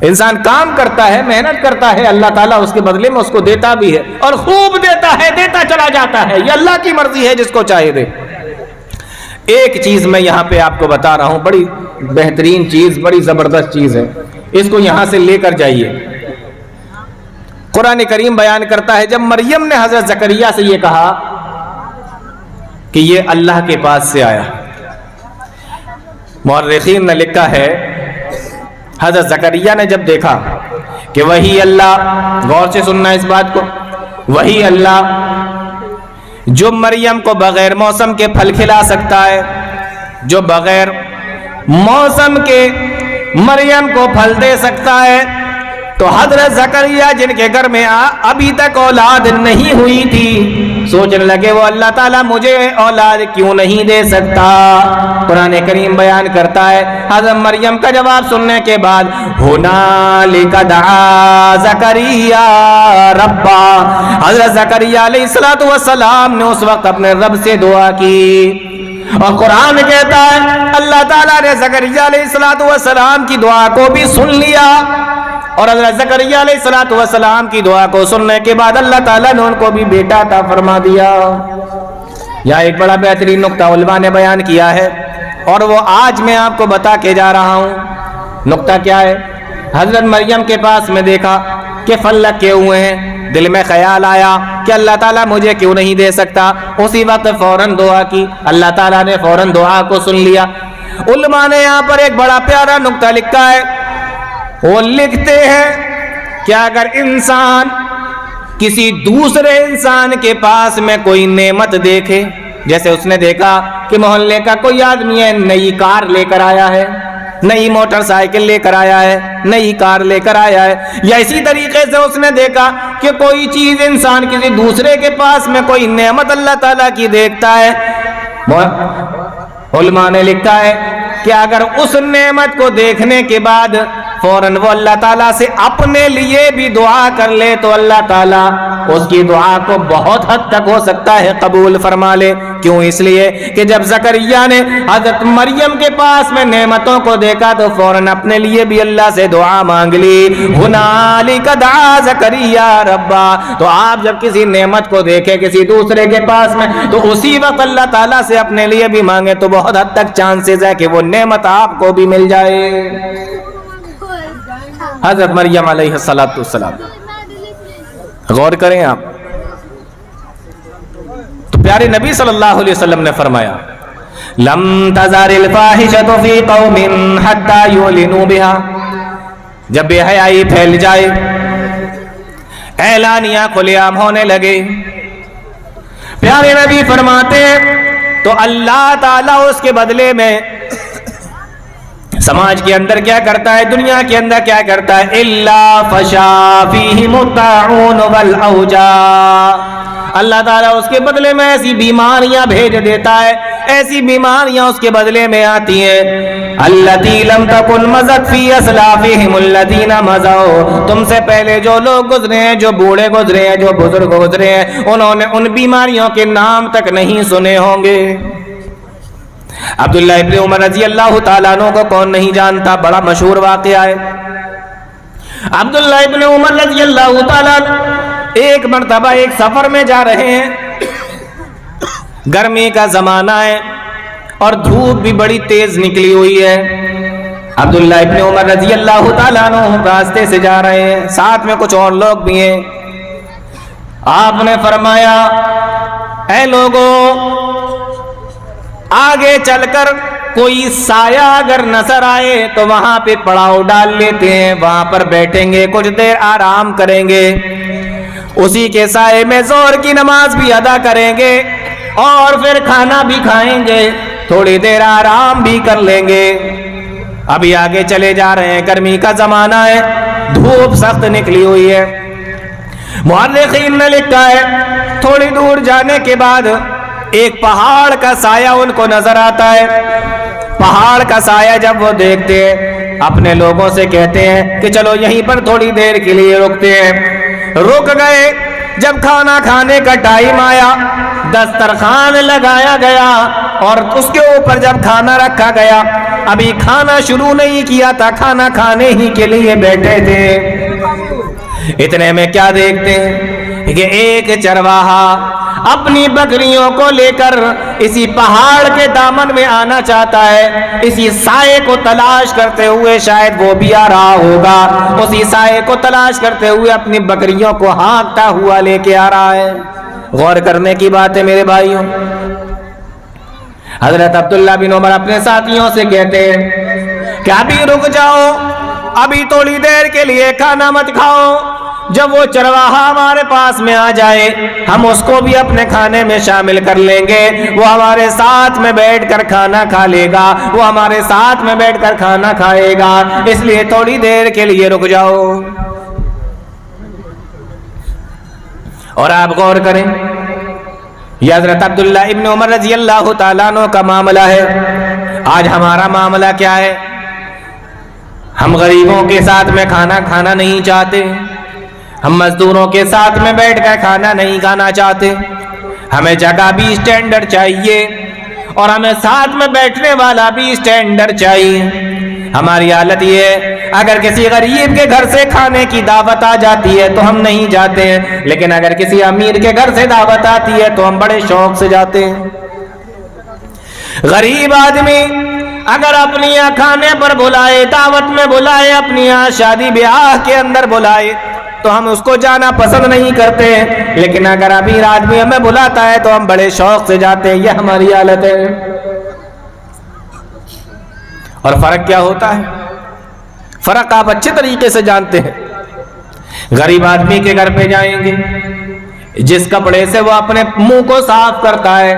انسان کام کرتا ہے, محنت کرتا ہے, اللہ تعالیٰ اس کے بدلے میں اس کو دیتا بھی ہے اور خوب دیتا ہے, دیتا چلا جاتا ہے. یہ اللہ کی مرضی ہے, جس کو چاہے دے. ایک چیز میں یہاں پہ آپ کو بتا رہا ہوں, بڑی بہترین چیز, بڑی زبردست چیز ہے, اس کو یہاں سے لے کر جائیے. قرآن کریم بیان کرتا ہے جب مریم نے حضرت زکریا سے یہ کہا کہ یہ اللہ کے پاس سے آیا, مورخین نے لکھا ہے حضرت زکریا نے جب دیکھا کہ وہی اللہ, غور سے سننا اس بات کو, وہی اللہ جو مریم کو بغیر موسم کے پھل کھلا سکتا ہے, جو بغیر موسم کے مریم کو پھل دے سکتا ہے, تو حضرت زکریا جن کے گھر میں ابھی تک اولاد نہیں ہوئی تھی سوچنے لگے وہ اللہ تعالیٰ مجھے اولاد کیوں نہیں دے سکتا. قرآن کریم بیان کرتا ہے حضرت مریم کا جواب سننے کے بعد ہنالک دعا زکریا ربا, حضرت زکریا علیہ السلام نے اس وقت اپنے رب سے دعا کی. اور قرآن کہتا ہے اللہ تعالیٰ نے زکریا علیہ السلام کی دعا کو بھی سن لیا, اور حضرت زکریا علیہ السلام کی دعا کو سننے کے بعد اللہ تعالیٰ نے ان کو بھی بیٹا عطا فرما دیا. یہاں ایک بڑا بہترین نقطہ علماء نے بیان کیا ہے اور وہ آج میں آپ کو بتا کے جا رہا ہوں. نقطہ کیا ہے؟ حضرت مریم کے پاس میں دیکھا کہ پھل لگے ہوئے ہیں, دل میں خیال آیا کہ اللہ تعالیٰ مجھے کیوں نہیں دے سکتا. اسی وقت فوراً دعا کی, اللہ تعالیٰ نے فوراً دعا کو سن لیا. علماء نے یہاں پر ایک بڑا پیارا نقطہ لکھا ہے, وہ لکھتے ہیں کہ اگر انسان کسی دوسرے انسان کے پاس میں کوئی نعمت دیکھے, جیسے اس نے دیکھا کہ محلے کا کوئی آدمی ہے نئی کار لے کر آیا ہے, نئی موٹر سائیکل لے کر آیا ہے, نئی کار لے کر آیا ہے, یا اسی طریقے سے اس نے دیکھا کہ کوئی چیز انسان کسی دوسرے کے پاس میں کوئی نعمت اللہ تعالیٰ کی دیکھتا ہے, علماء نے لکھا ہے کہ اگر اس نعمت کو دیکھنے کے بعد فوراً وہ اللہ تعالیٰ سے اپنے لیے بھی دعا کر لے تو اللہ تعالیٰ اس کی دعا کو بہت حد تک ہو سکتا ہے قبول فرما لے. کیوں؟ اس لیے کہ جب زکریا نے حضرت مریم کے پاس میں نعمتوں کو دیکھا تو فوراً اپنے لیے بھی اللہ سے دعا مانگ لی. ہنالک دعا زکریا ربا, تو آپ جب کسی نعمت کو دیکھیں کسی دوسرے کے پاس میں تو اسی وقت اللہ تعالیٰ سے اپنے لیے بھی مانگے تو بہت حد تک چانسز ہے کہ وہ نعمت آپ کو بھی مل جائے. حضرت مریم علیہ السلام, غور کریں آپ, تو پیارے نبی صلی اللہ علیہ وسلم نے فرمایا لم تزار الفاحشۃ فی قوم حتی یعلنوا بها, جب بے حیائی پھیل جائے, اعلانیہ کھلے عام ہونے لگے, پیارے نبی فرماتے تو اللہ تعالیٰ اس کے بدلے میں سماج کے اندر کیا کرتا ہے, دنیا کے اندر کیا کرتا ہے, الا فشا فیہم الطاعون والاوجاع, اللہ تعالیٰ اس کے بدلے میں ایسی بیماریاں بھیج دیتا ہے, ایسی بیماریاں اس کے بدلے میں آتی ہیں. التی لم تکن مضت فی اسلافہم الذین مضوا, تم سے پہلے جو لوگ گزرے ہیں, جو بوڑھے گزرے ہیں, جو بزرگ گزرے ہیں, انہوں نے ان بیماریوں کے نام تک نہیں سنے ہوں گے. عبداللہ ابن عمر رضی اللہ تعالیٰ عنہ کو کون نہیں جانتا, بڑا مشہور واقعہ ہے. عبداللہ ابن عمر رضی اللہ تعالیٰ ایک مرتبہ ایک سفر میں جا رہے ہیں, گرمی کا زمانہ ہے اور دھوپ بھی بڑی تیز نکلی ہوئی ہے. عبداللہ ابن عمر رضی اللہ تعالیٰ عنہ راستے سے جا رہے ہیں, ساتھ میں کچھ اور لوگ بھی ہیں. آپ نے فرمایا اے لوگوں, آگے چل کر کوئی سایہ اگر نظر آئے تو وہاں پہ پڑاؤ ڈال لیتے ہیں, وہاں پر بیٹھیں گے, کچھ دیر آرام کریں گے, اسی کے سائے میں ظہر کی نماز بھی ادا کریں گے اور پھر کھانا بھی کھائیں گے, تھوڑی دیر آرام بھی کر لیں گے. ابھی آگے چلے جا رہے ہیں, گرمی کا زمانہ ہے, دھوپ سخت نکلی ہوئی ہے. مورخین نے لکھا ہے تھوڑی دور جانے کے بعد ایک پہاڑ کا سایہ ان کو نظر آتا ہے. پہاڑ کا سایہ جب وہ دیکھتے ہیں اپنے لوگوں سے کہتے ہیں کہ چلو یہیں پر تھوڑی دیر کے لیے رکتے ہیں. رک گئے. جب کھانا کھانے کا ٹائم آیا, دسترخوان لگایا گیا اور اس کے اوپر جب کھانا رکھا گیا, ابھی کھانا شروع نہیں کیا تھا, کھانا کھانے ہی کے لیے بیٹھے تھے. اتنے میں کیا دیکھتے ہیں کہ ایک چرواہا اپنی بکریوں کو لے کر اسی پہاڑ کے دامن میں آنا چاہتا ہے. اسی سائے کو تلاش کرتے ہوئے, شاید وہ بھی آ رہا ہوگا, اسی سائے کو تلاش کرتے ہوئے اپنی بکریوں کو ہانکتا ہوا لے کے آ رہا ہے. غور کرنے کی بات ہے میرے بھائیوں. حضرت عبداللہ بن عمر اپنے ساتھیوں سے کہتے ہیں کہ ابھی رک جاؤ, ابھی تھوڑی دیر کے لیے کھانا مت کھاؤ. جب وہ چرواہا ہمارے پاس میں آ جائے ہم اس کو بھی اپنے کھانے میں شامل کر لیں گے, وہ ہمارے ساتھ میں بیٹھ کر کھانا کھا لے گا, وہ ہمارے ساتھ میں بیٹھ کر کھانا کھائے گا, اس لیے تھوڑی دیر کے لیے رک جاؤ. اور آپ غور کریں, یہ حضرت عبداللہ ابن عمر رضی اللہ تعالیٰ عنہ کا معاملہ ہے. آج ہمارا معاملہ کیا ہے؟ ہم غریبوں کے ساتھ میں کھانا کھانا نہیں چاہتے, ہم مزدوروں کے ساتھ میں بیٹھ کر کھانا نہیں کھانا چاہتے. ہمیں جگہ بھی اسٹینڈرڈ چاہیے اور ہمیں ساتھ میں بیٹھنے والا بھی اسٹینڈرڈ چاہیے. ہماری حالت یہ ہے, اگر کسی غریب کے گھر سے کھانے کی دعوت آ جاتی ہے تو ہم نہیں جاتے ہیں, لیکن اگر کسی امیر کے گھر سے دعوت آتی ہے تو ہم بڑے شوق سے جاتے ہیں. غریب آدمی اگر اپنی یہاں کھانے پر بلائے, دعوت میں بلائے, اپنی یہاں شادی بیاہ کے اندر بلائے تو ہم اس کو جانا پسند نہیں کرتے ہیں, لیکن اگر امیر آدمی ہمیں بلاتا ہے تو ہم بڑے شوق سے جاتے ہیں. یہ ہماری حالت ہے. اور فرق کیا ہوتا ہے؟ فرق آپ اچھے طریقے سے جانتے ہیں. غریب آدمی کے گھر پہ جائیں گے, جس کپڑے سے وہ اپنے منہ کو صاف کرتا ہے,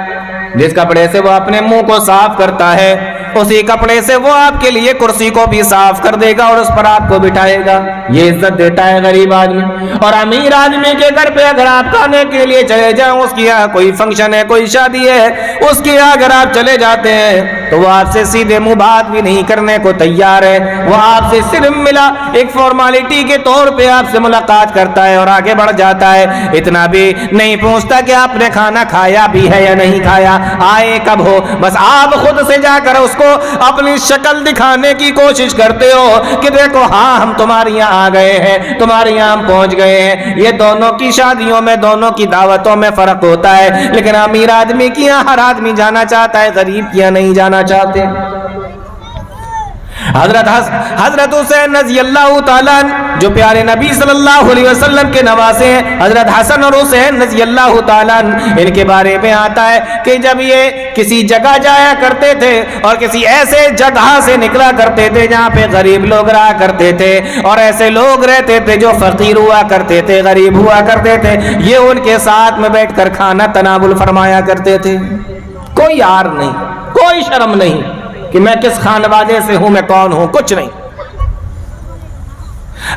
جس کپڑے سے وہ اپنے منہ کو صاف کرتا ہے, اسی کپڑے سے وہ آپ کے لیے کرسی کو بھی صاف کر دے گا اور اس پر آپ کو بٹھائے گا. یہ عزت دیتا ہے غریب آدمی. اور امیر آدمی کے گھر پہ اگر آپ کھانے کے لیے چلے جائیں, اس کی یہاں کوئی فنکشن ہے, کوئی شادی ہے, اس کی یہاں اگر آپ چلے جاتے ہیں تو وہ آپ سے سیدھے منہ بات بھی نہیں کرنے کو تیار ہے. وہ آپ سے صرف ملا ایک فارمالٹی کے طور پہ آپ سے ملاقات کرتا ہے اور آگے بڑھ جاتا ہے. اتنا بھی نہیں پوچھتا کہ آپ نے کھانا کھایا بھی ہے یا نہیں کھایا, آئے کب ہو. بس آپ خود سے جا کر اس کو اپنی شکل دکھانے کی کوشش کرتے ہو کہ دیکھو ہاں ہم تمہارے یہاں آ گئے ہیں, تمہارے یہاں ہم پہنچ گئے ہیں. یہ دونوں کی شادیوں میں, دونوں کی دعوتوں میں فرق ہوتا ہے. لیکن امیر آدمی کی یہاں ہر آدمی جانا چاہتا ہے, غریب کی یہاں نہیں جانا چاہتے. حضرت حسین رضی اللہ تعالیٰ جو پیارے نبی صلی اللہ علیہ وسلم کے نواسے ہیں, حضرت حسن اور حسین رضی اللہ تعالیٰ ان کے بارے میں آتا ہے کہ جب یہ کسی جگہ جایا کرتے تھے اور کسی ایسے جگہ سے نکلا کرتے تھے جہاں پہ غریب لوگ رہا کرتے تھے اور ایسے لوگ رہتے تھے جو فقیر ہوا کرتے تھے, غریب ہوا کرتے تھے, یہ ان کے ساتھ میں بیٹھ کر کھانا تناول فرمایا کرتے تھے. کوئی عار نہیں, کوئی شرم نہیں کہ میں کس خانوادے سے ہوں, میں کون ہوں, کچھ نہیں.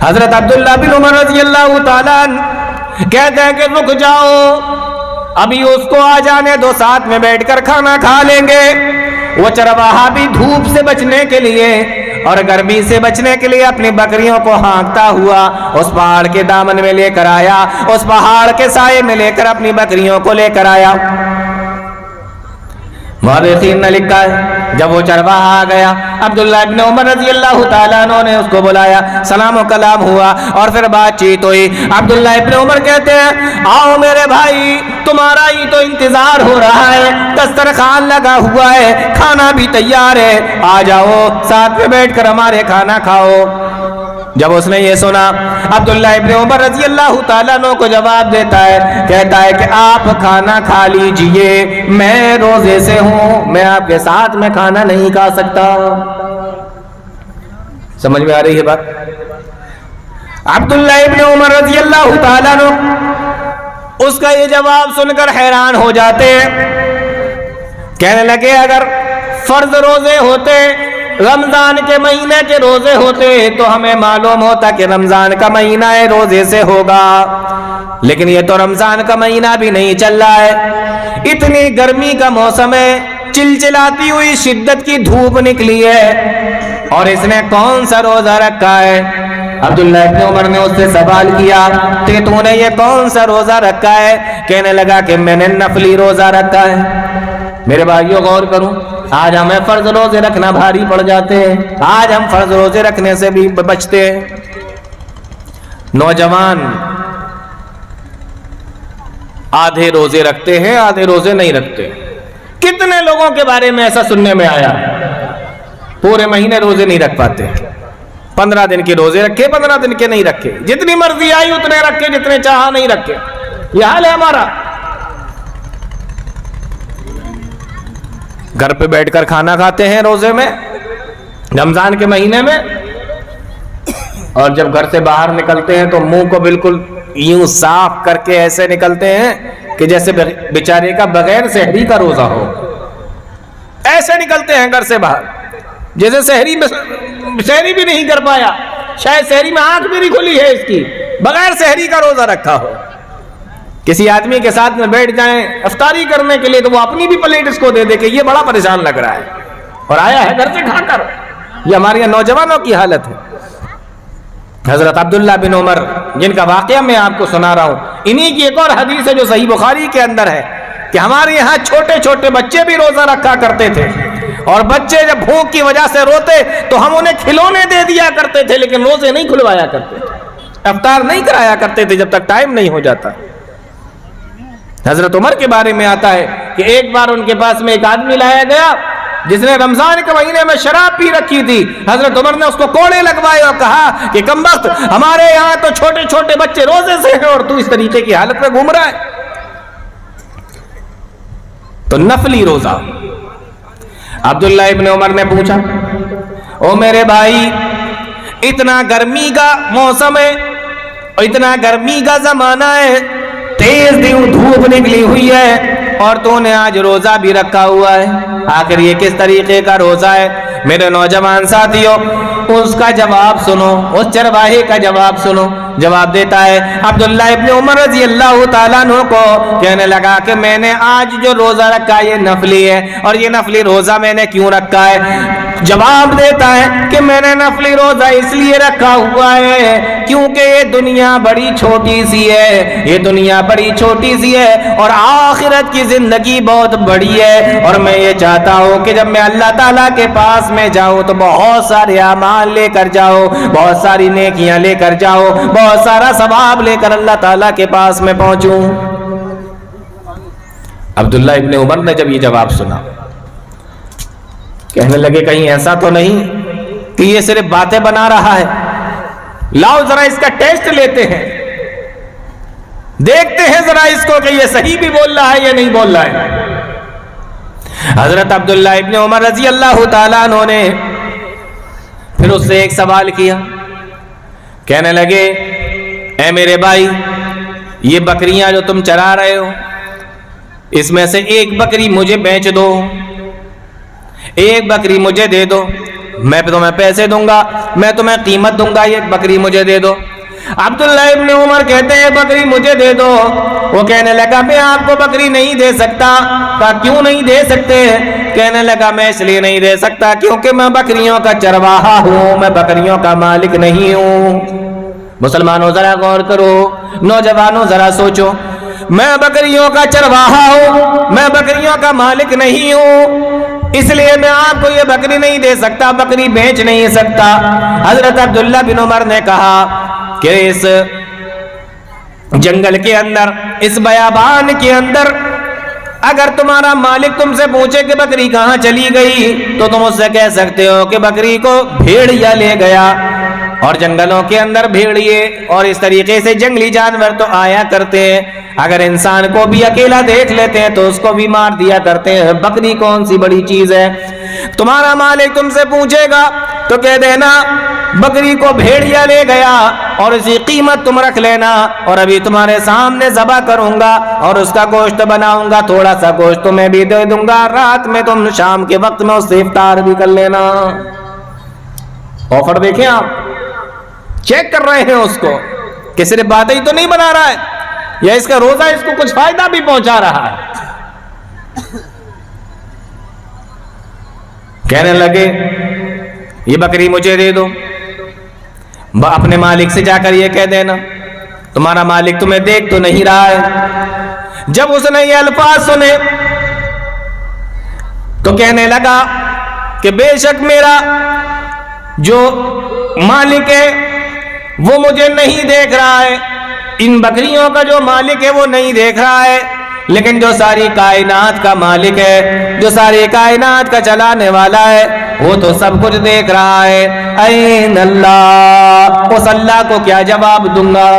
حضرت عبداللہ بن عمر رضی اللہ تعالیٰ کہتے ہیں کہ رک جاؤ, ابھی اس کو آ جانے دو, ساتھ میں بیٹھ کر کھانا کھا لیں گے. وہ چرواہا بھی دھوپ سے بچنے کے لیے اور گرمی سے بچنے کے لیے اپنی بکریوں کو ہانکتا ہوا اس پہاڑ کے دامن میں لے کر آیا, اس پہاڑ کے سائے میں لے کر اپنی بکریوں کو لے کر آیا. مورخین نے لکھا ہے جب وہ چرواہا آ گیا عبداللہ ابن عمر رضی اللہ تعالیٰ عنہ نے اس کو بلایا, سلام و کلام ہوا اور پھر بات چیت ہوئی. عبداللہ ابن عمر کہتے ہیں آؤ میرے بھائی, تمہارا ہی تو انتظار ہو رہا ہے, دسترخوان لگا ہوا ہے, کھانا بھی تیار ہے, آ جاؤ ساتھ میں بیٹھ کر ہمارے کھانا کھاؤ. جب اس نے یہ سنا عبداللہ ابن عمر رضی اللہ تعالیٰ عنہ کو جواب دیتا ہے, کہتا ہے کہ آپ کھانا کھا لیجئے, میں روزے سے ہوں, میں آپ کے ساتھ میں کھانا نہیں کھا سکتا. سمجھ میں آ رہی ہے بات؟ عبداللہ ابن عمر رضی اللہ تعالیٰ عنہ اس کا یہ جواب سن کر حیران ہو جاتے ہیں. کہنے لگے اگر فرض روزے ہوتے, رمضان کے مہینے کے روزے ہوتے تو ہمیں معلوم ہوتا کہ رمضان کا مہینہ ہے روزے سے ہوگا, لیکن یہ تو رمضان کا مہینہ بھی نہیں چل رہا ہے, اتنی گرمی کا موسم ہے, چلچلاتی ہوئی شدت کی دھوپ نکلی ہے, اور اس نے کون سا روزہ رکھا ہے؟ عبداللہ ابن عمر نے اس سے سوال کیا کہ تو نے یہ کون سا روزہ رکھا ہے؟ کہنے لگا کہ میں نے نفلی روزہ رکھا ہے. میرے بھائیوں غور کروں, آج ہمیں فرض روزے رکھنا بھاری پڑ جاتے ہیں, آج ہم فرض روزے رکھنے سے بھی بچتے ہیں. نوجوان آدھے روزے رکھتے ہیں, آدھے روزے نہیں رکھتے. کتنے لوگوں کے بارے میں ایسا سننے میں آیا پورے مہینے روزے نہیں رکھ پاتے, 15 دن کے روزے رکھے, 15 دن کے نہیں رکھے, جتنی مرضی آئی اتنے رکھے, جتنے چاہا نہیں رکھے. یہ حال ہے ہمارا. گھر پہ بیٹھ کر کھانا کھاتے ہیں روزے میں, رمضان کے مہینے میں, اور جب گھر سے باہر نکلتے ہیں تو منہ کو بالکل یوں صاف کر کے ایسے نکلتے ہیں کہ جیسے بیچارے کا بغیر سحری کا روزہ ہو. ایسے نکلتے ہیں گھر سے باہر جیسے سحری بھی نہیں کر پایا, شاید سحری میں آنکھ بھی نہیں کھلی ہے اس کی, بغیر سحری کا روزہ رکھا ہو. کسی آدمی کے ساتھ میں بیٹھ جائیں افطاری کرنے کے لیے تو وہ اپنی بھی پلیٹ اس کو دے دے کہ یہ بڑا پریشان لگ رہا ہے اور آیا ہے گھر سے کھا کر. یہ ہمارے نوجوانوں کی حالت ہے. حضرت عبداللہ بن عمر جن کا واقعہ میں آپ کو سنا رہا ہوں, انہی کی ایک اور حدیث ہے جو صحیح بخاری کے اندر ہے کہ ہمارے یہاں چھوٹے چھوٹے بچے بھی روزہ رکھا کرتے تھے, اور بچے جب بھوک کی وجہ سے روتے تو ہم انہیں کھلونے دے دیا کرتے تھے, لیکن روزے نہیں کھلوایا کرتے تھے, افطار نہیں کرایا کرتے تھے جب تک ٹائم نہیں ہو جاتا. حضرت عمر کے بارے میں آتا ہے کہ ایک بار ان کے پاس میں ایک آدمی لایا گیا جس نے رمضان کے مہینے میں شراب پی رکھی تھی. حضرت عمر نے اس کو کوڑے لگوائے اور کہا کہ کمبخت, ہمارے یہاں تو چھوٹے چھوٹے بچے روزے سے ہیں اور تو اس طریقے کی حالت میں گھوم رہا ہے. تو نفلی روزہ. عبداللہ ابن عمر نے پوچھا, او میرے بھائی, اتنا گرمی کا موسم ہے, اتنا گرمی کا زمانہ ہے, تیز دھوپ نکلی ہوئی ہے, اور تو نے آج روزہ بھی رکھا ہوا ہے, آخر یہ کس طریقے کا روزہ ہے؟ میرے نوجوان ساتھیوں, اس کا جواب سنو, اس چرواہے کا جواب سنو. جواب دیتا ہے عبداللہ ابن عمر رضی اللہ تعالیٰ عنہ کو, کہنے لگا کہ میں نے آج جو روزہ رکھا یہ نفلی ہے, اور یہ نفلی روزہ میں نے کیوں رکھا ہے؟ جواب دیتا ہے کہ میں نے نفلی روزہ اس لیے رکھا ہوا ہے کیونکہ یہ دنیا بڑی چھوٹی سی ہے, یہ دنیا بڑی چھوٹی سی ہے اور آخرت کی زندگی بہت بڑی ہے, اور میں یہ چاہتا ہوں کہ جب میں اللہ تعالیٰ کے پاس میں جاؤں تو بہت سارے اعمال لے کر جاؤ, بہت ساری نیکیاں لے کر جاؤ, بہت سارا ثواب لے کر اللہ تعالیٰ کے پاس میں پہنچوں. عبداللہ ابن عمر نے جب یہ جواب سنا, کہنے لگے کہیں ایسا تو نہیں کہ یہ صرف باتیں بنا رہا ہے, لاؤ ذرا اس کا ٹیسٹ لیتے ہیں, دیکھتے ہیں ذرا اس کو کہ یہ صحیح بھی بول رہا ہے یا نہیں بول رہا ہے. حضرت عبداللہ ابن عمر رضی اللہ تعالیٰ عنہ نے پھر اس سے ایک سوال کیا. کہنے لگے اے میرے بھائی, یہ بکریاں جو تم چرا رہے ہو اس میں سے ایک بکری مجھے بیچ دو, ایک بکری مجھے دے دو, میں تمہیں پیسے دوں گا, میں تمہیں قیمت دوں گا, ایک بکری مجھے دے دو. عبداللہ ابن عمر کہتے ہیں بکری مجھے دے دو. وہ کہنے لگا میں آپ کو بکری نہیں دے سکتا. کہا کیوں نہیں دے سکتے؟ کہنے لگا میں اس لیے نہیں دے سکتا کیونکہ میں بکریوں کا چرواہا ہوں, میں بکریوں کا مالک نہیں ہوں. مسلمانوں ذرا غور کرو, نوجوانوں ذرا سوچو, میں بکریوں کا چرواہا ہوں, میں بکریوں کا مالک نہیں ہوں. اس لیے میں آپ کو یہ بکری نہیں دے سکتا، بکری بیچ نہیں سکتا۔ حضرت عبداللہ بن عمر نے کہا کہ اس جنگل کے اندر، اس بیابان کے اندر اگر تمہارا مالک تم سے پوچھے کہ بکری کہاں چلی گئی تو تم اس سے کہہ سکتے ہو کہ بکری کو بھیڑیا لے گیا۔ اور جنگلوں کے اندر بھیڑیے اور اس طریقے سے جنگلی جانور تو آیا کرتے ہیں، اگر انسان کو بھی اکیلا دیکھ لیتے ہیں تو اس کو بھی مار دیا کرتے ہیں، بکری کون سی بڑی چیز ہے؟ تمہارا مالک تم سے پوچھے گا تو کہہ دینا بکری کو بھیڑیا لے گیا اور اسی قیمت تم رکھ لینا، اور ابھی تمہارے سامنے ذبح کروں گا اور اس کا گوشت بناؤں گا، تھوڑا سا گوشت تمہیں بھی دے دوں گا، رات میں تم شام کے وقت میں اس سے افطار بھی کر لینا۔ آفر دیکھیں، آپ چیک کر رہے ہیں اس کو کہ صرف باتیں ہی تو نہیں بنا رہا ہے، یا اس کا روزہ اس کو کچھ فائدہ بھی پہنچا رہا ہے۔ کہنے لگے یہ بکری مجھے دے دو، اپنے مالک سے جا کر یہ کہہ دینا تمہارا مالک تمہیں دیکھ تو نہیں رہا ہے۔ جب اس نے یہ الفاظ سنے تو کہنے لگا کہ بے شک میرا جو مالک ہے وہ مجھے نہیں دیکھ رہا ہے، ان بکریوں کا جو مالک ہے وہ نہیں دیکھ رہا ہے، لیکن جو ساری کائنات کا مالک ہے، جو ساری کائنات کا چلانے والا ہے، وہ تو سب کچھ دیکھ رہا ہے۔ این اللہ، اس اللہ کو کیا جواب دوں گا؟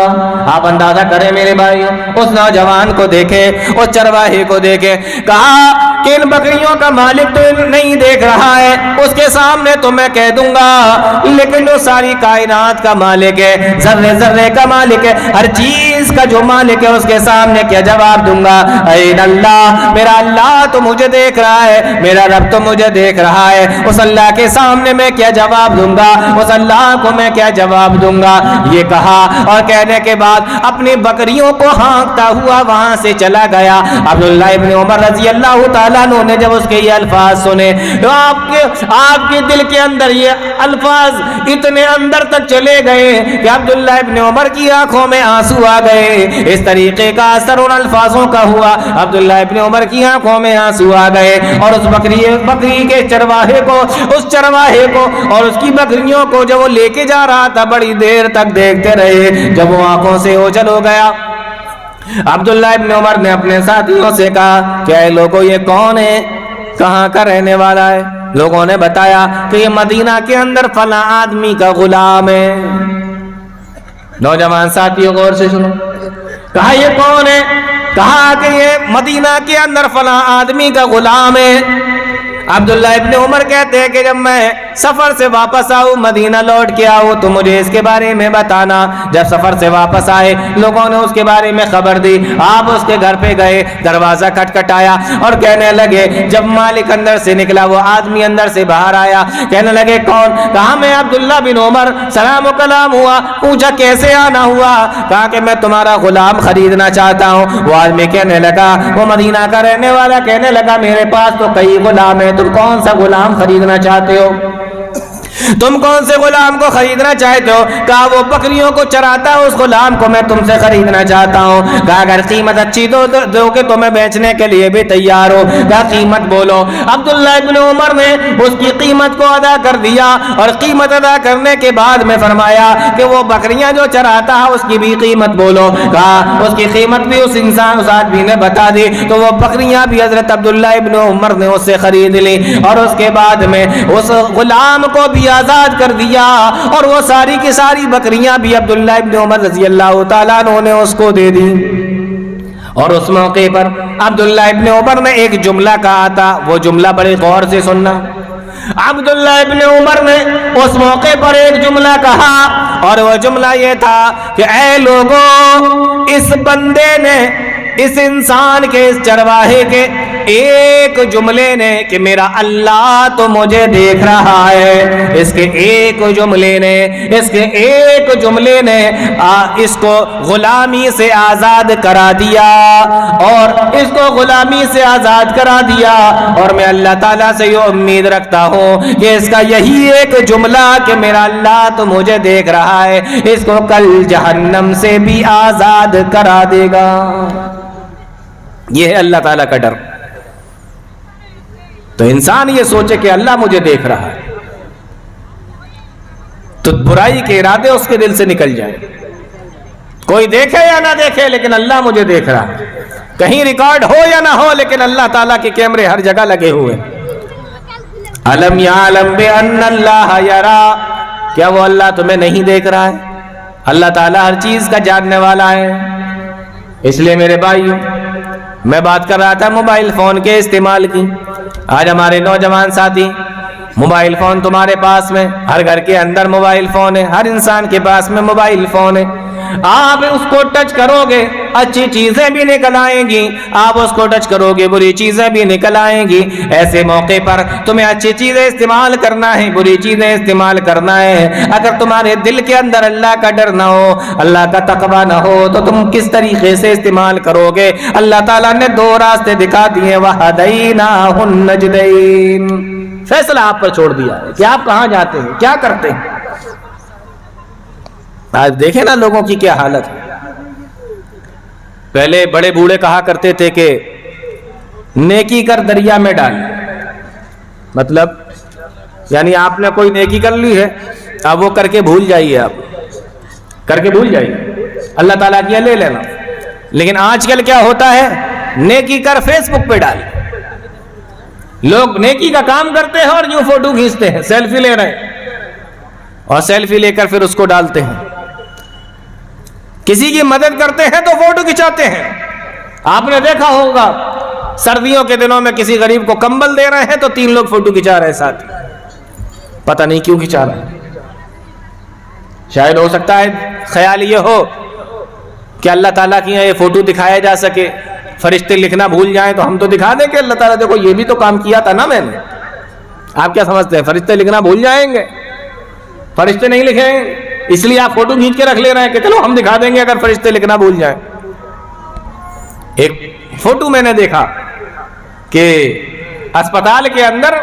آپ اندازہ کریں میرے بھائیوں، اس نوجوان کو دیکھے، اس چرواہے کو دیکھے، کہا کہ ان بکریوں کا مالک تو نہیں دیکھ رہا ہے، اس کے سامنے تو میں کہہ دوں گا، لیکن جو ساری کائنات کا مالک ہے، ذرے ذرے کا مالک ہے، ہر چیز کا جو مالک ہے، اس کے سامنے کیا جواب دوں گا؟ این اللہ، میرا اللہ تو مجھے دیکھ رہا ہے، میرا رب تو مجھے دیکھ رہا ہے، اس اللہ کے سامنے میں کیا جواب دوں گا؟ اس اللہ کو میں کیا جواب دوں گا؟ یہ کہا اور کہنے کے بعد اپنی بکریوں کو ہانکتا ہوا وہاں سے چلا گیا۔ عبداللہ ابن عمر رضی اللہ تعالیٰ عنہ نے جب اس کے یہ الفاظ سنے تو آپ کے دل کے اندر یہ الفاظ اتنے اندر تک چلے گئے کہ عبداللہ ابن عمر کی آنکھوں میں آنسو آ گئے۔ اس طریقے کا اثر ان الفاظوں کا ہوا، عبداللہ ابن عمر کی آنکھوں میں آنسو آ گئے، اور اس بکری کے چرواہے کو، اس چرواہے کو اور اس کی بکریوں کو جب وہ لے کے جا رہا تھا بڑی دیر تک دیکھتے رہے، جب وہ آنکھوں سے اوجھل ہو گیا، عبداللہ ابن عمر نے اپنے ساتھیوں سے کہا کہ اے لوگوں یہ کون ہے، کہاں کا رہنے والا ہے؟ لوگوں نے بتایا کہ یہ مدینہ کے اندر فلاں آدمی کا غلام ہے۔ نوجوان ساتھیوں غور سے سنو، کہا یہ کون ہے؟ کہا کہ یہ مدینہ کے اندر فلاں آدمی کا غلام ہے۔ عبداللہ ابن عمر کہتے ہیں کہ جب میں سفر سے واپس آؤں، مدینہ لوٹ کے آؤں تو مجھے اس کے بارے میں بتانا۔ جب سفر سے واپس آئے لوگوں نے اس کے بارے میں خبر دی، آپ اس کے گھر پہ گئے، دروازہ کھٹکھٹایا اور کہنے لگے، جب مالک اندر سے نکلا وہ آدمی اندر سے باہر آیا، کہنے لگے کون؟ کہا میں عبداللہ بن عمر، سلام و کلام ہوا، پوچھا کیسے آنا ہوا؟ کہا کہ میں تمہارا غلام خریدنا چاہتا ہوں۔ وہ آدمی کہنے لگا، وہ مدینہ کا رہنے والا کہنے لگا میرے پاس تو کئی غلام ہیں، تم کون سا غلام خریدنا چاہتے ہو؟ تم کون سے غلام کو خریدنا چاہتے ہو؟ کہا وہ بکریوں کو چراتا ہے، اس غلام کو میں تم سے خریدنا چاہتا ہوں۔ کہا اگر قیمت اچھی دو کہ تمہیں بیچنے کے لیے بھی تیار ہو، کہا قیمت بولو۔ عبداللہ ابن عمر نے اس کی قیمت کو ادا کر دیا، اور قیمت ادا کرنے کے بعد میں فرمایا کہ وہ بکریاں جو چراتا ہے اس کی بھی قیمت بولو۔ کہا اس کی قیمت بھی اس آدمی نے بتا دی، تو وہ بکریاں بھی حضرت عبداللہ ابن عمر نے اس سے خرید لی، اور اس کے بعد میں اس غلام کو بھی آزاد کر دیا، اور وہ ساری کی ساری بکریاں بھی عبداللہ ابن عمر رضی اللہ تعالیٰ عنہ نے اس کو دے دی۔ اور اس موقع پر عبداللہ ابن عمر نے ایک جملہ کہا تھا، وہ جملہ بڑے غور سے سننا۔ عبداللہ ابن عمر نے اس موقع پر ایک جملہ کہا، اور وہ جملہ یہ تھا کہ اے لوگوں، اس بندے نے، اس انسان کے، اس چرواہے کے ایک جملے نے کہ میرا اللہ تو مجھے دیکھ رہا ہے، اس کے ایک جملے نے، اس کے ایک جملے نے اس کو غلامی سے آزاد کرا دیا، اور اس کو غلامی سے آزاد کرا دیا۔ اور میں اللہ تعالیٰ سے یہ امید رکھتا ہوں کہ اس کا یہی ایک جملہ کہ میرا اللہ تو مجھے دیکھ رہا ہے، اس کو کل جہنم سے بھی آزاد کرا دے گا۔ یہ ہے اللہ تعالیٰ کا ڈر۔ تو انسان یہ سوچے کہ اللہ مجھے دیکھ رہا ہے، تو برائی کے ارادے اس کے دل سے نکل جائیں. کوئی دیکھے یا نہ دیکھے لیکن اللہ مجھے دیکھ رہا ہے. کہیں ریکارڈ ہو یا نہ ہو لیکن اللہ تعالیٰ کے کیمرے ہر جگہ لگے ہوئے. الم یعلم بان اللہ یرا، کیا وہ اللہ تمہیں نہیں دیکھ رہا ہے؟ اللہ تعالیٰ ہر چیز کا جاننے والا ہے. اس لیے میرے بھائیوں، میں بات کر رہا تھا موبائل فون کے استعمال کی. آج ہمارے نوجوان ساتھی، موبائل فون تمہارے پاس میں، ہر گھر کے اندر موبائل فون ہے، ہر انسان کے پاس میں موبائل فون ہے. آپ اس کو ٹچ کرو گے اچھی چیزیں بھی نکل آئیں گی، آپ اس کو ٹچ کرو گے بری چیزیں بھی نکل آئیں گی. ایسے موقع پر تمہیں اچھی چیزیں استعمال کرنا ہے، بری چیزیں استعمال کرنا ہے. اگر تمہارے دل کے اندر اللہ کا ڈر نہ ہو، اللہ کا تقویٰ نہ ہو، تو تم کس طریقے سے استعمال کرو گے؟ اللہ تعالیٰ نے دو راستے دکھا دیے، وَهَدَيْنَاهُ النَّجْدَيْنِ. فیصلہ آپ پر چھوڑ دیا ہے کہ آپ کہاں جاتے ہیں، کیا کرتے ہیں. آج دیکھیں نا لوگوں کی کیا حالت ہے. پہلے بڑے بوڑھے کہا کرتے تھے کہ نیکی کر دریا میں ڈال. مطلب یعنی آپ نے کوئی نیکی کر لی ہے، اب وہ کر کے بھول جائیے، آپ کر کے بھول جائیے، اللہ تعالیٰ کیا لے لینا. لیکن آج کل کیا ہوتا ہے، نیکی کر فیس بک پہ ڈال. لوگ نیکی کا کام کرتے ہیں اور یوں فوٹو کھینچتے ہیں، سیلفی لے رہے ہیں، اور سیلفی لے کر پھر اس کو ڈالتے ہیں. کسی کی مدد کرتے ہیں تو فوٹو کھنچاتے ہیں. آپ نے دیکھا ہوگا سردیوں کے دنوں میں کسی غریب کو کمبل دے رہے ہیں تو 3 لوگ فوٹو کھنچا رہے ہیں ساتھ. پتہ نہیں کیوں کھنچا رہے ہیں. شاید ہو سکتا ہے خیال یہ ہو کہ اللہ تعالیٰ کی یہ فوٹو دکھایا جا سکے، فرشتے لکھنا بھول جائیں تو ہم تو دکھا دیں کہ اللہ تعالیٰ دیکھو یہ بھی تو کام کیا تھا نا میں نے. آپ کیا سمجھتے ہیں فرشتے لکھنا بھول جائیں گے؟ فرشتے نہیں لکھیں گے، اس لیے آپ فوٹو کھینچ کے رکھ لے رہے ہیں کہ چلو ہم دکھا دیں گے اگر فرشتے لکھنا بھول جائیں. ایک فوٹو میں نے دیکھا کہ اسپتال کے اندر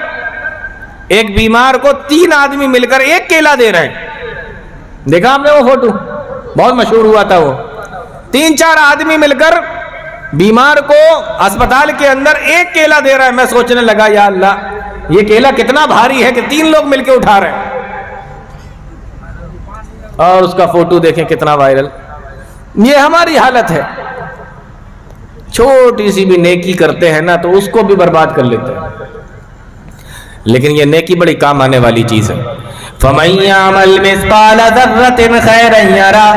ایک بیمار کو 3 آدمی مل کر ایک کیلا دے رہے ہیں. دیکھا آپ نے وہ فوٹو؟ بہت مشہور ہوا تھا وہ. 3-4 آدمی مل کر بیمار کو اسپتال کے اندر ایک کیلا دے رہا ہے. میں سوچنے لگا یا اللہ یہ کیلا کتنا بھاری ہے کہ 3 لوگ مل کے اٹھا رہے ہیں. اور اس کا فوٹو دیکھیں کتنا وائرل. یہ ہماری حالت ہے. چھوٹی سی بھی نیکی کرتے ہیں نا تو اس کو بھی برباد کر لیتے ہیں. لیکن یہ نیکی بڑی کام آنے والی چیز ہے. فَمَن يَعْمَلْ مِثْقَالَ ذَرَّةٍ خَيْرًا يَرَهُ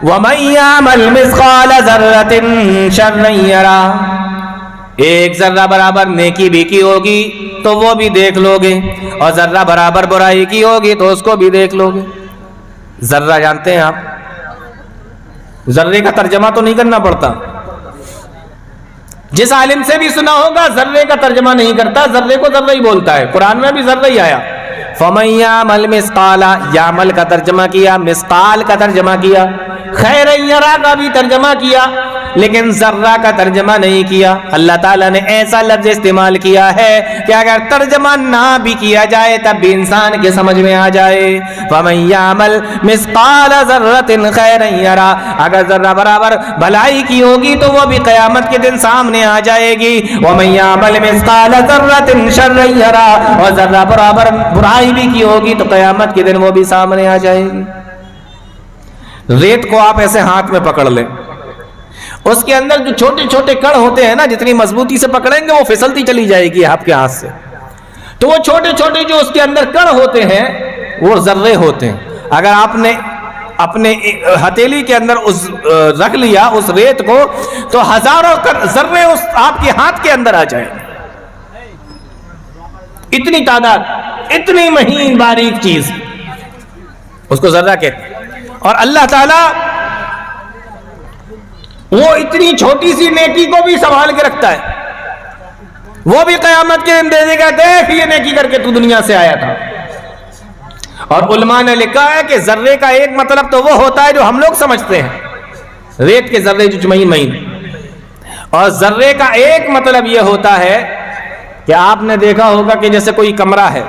وَمَن يَعْمَلْ مِثْقَالَ ذَرَّةٍ شَرًّا يَرَهُ. ایک ذرہ برابر نیکی بھی کی ہوگی تو وہ بھی دیکھ لو گے، اور ذرہ برابر برائی کی ہوگی تو اس کو بھی دیکھ لو گے. ذرہ جانتے ہیں آپ؟ ذرے کا ترجمہ تو نہیں کرنا پڑتا. جس عالم سے بھی سنا ہوگا ذرے کا ترجمہ نہیں کرتا، ذرے کو ذرہ ہی بولتا ہے. قرآن میں بھی ذرہ ہی آیا. فَمَن يَعْمَلْ مِثْقَالَ، یعمل کا ترجمہ کیا، مثقال کا ترجمہ کیا، خیرًا یرا کا بھی ترجمہ کیا، لیکن ذرہ کا ترجمہ نہیں کیا. اللہ تعالیٰ نے ایسا لفظ استعمال کیا ہے کہ اگر ترجمہ نہ بھی کیا جائے تب بھی انسان کے سمجھ میں آ جائے. فَمَن يَعْمَلْ مِثْقَالَ ذَرَّةٍ خَيْرًا يَرَهُ، اگر ذرہ برابر بھلائی کی ہوگی تو وہ بھی قیامت کے دن سامنے آ جائے گی. وَمَن يَعْمَلْ مِثْقَالَ ذَرَّةٍ شَرًّا يَرَهُ، اور ذرہ برابر برائی بھی کی ہوگی تو قیامت کے دن وہ بھی سامنے آ جائے گی. ریت کو آپ ایسے ہاتھ میں پکڑ لیں، اس کے اندر جو چھوٹے چھوٹے کڑ ہوتے ہیں نا، جتنی مضبوطی سے پکڑیں گے وہ پھسلتی چلی جائے گی آپ کے ہاتھ سے. تو وہ چھوٹے چھوٹے جو اس کے اندر کڑ ہوتے ہیں وہ ذرے ہوتے ہیں. اگر آپ نے اپنے ہتھیلی کے اندر رکھ لیا اس ریت کو تو ہزاروں ذرے اس آپ کے ہاتھ کے اندر آ جائیں. اتنی تعداد، اتنی مہین باریک چیز، اس کو ذرہ کہتے ہیں. اور اللہ تعالیٰ وہ اتنی چھوٹی سی نیکی کو بھی سنبھال کے رکھتا ہے. وہ بھی قیامت کے دن دے دے گا، دیکھ یہ نیکی کر کے تو دنیا سے آیا تھا. اور علماء نے لکھا ہے کہ ذرے کا ایک مطلب تو وہ ہوتا ہے جو ہم لوگ سمجھتے ہیں، ریت کے ذرے جو مہین مہین، اور ذرے کا ایک مطلب یہ ہوتا ہے کہ آپ نے دیکھا ہوگا کہ جیسے کوئی کمرہ ہے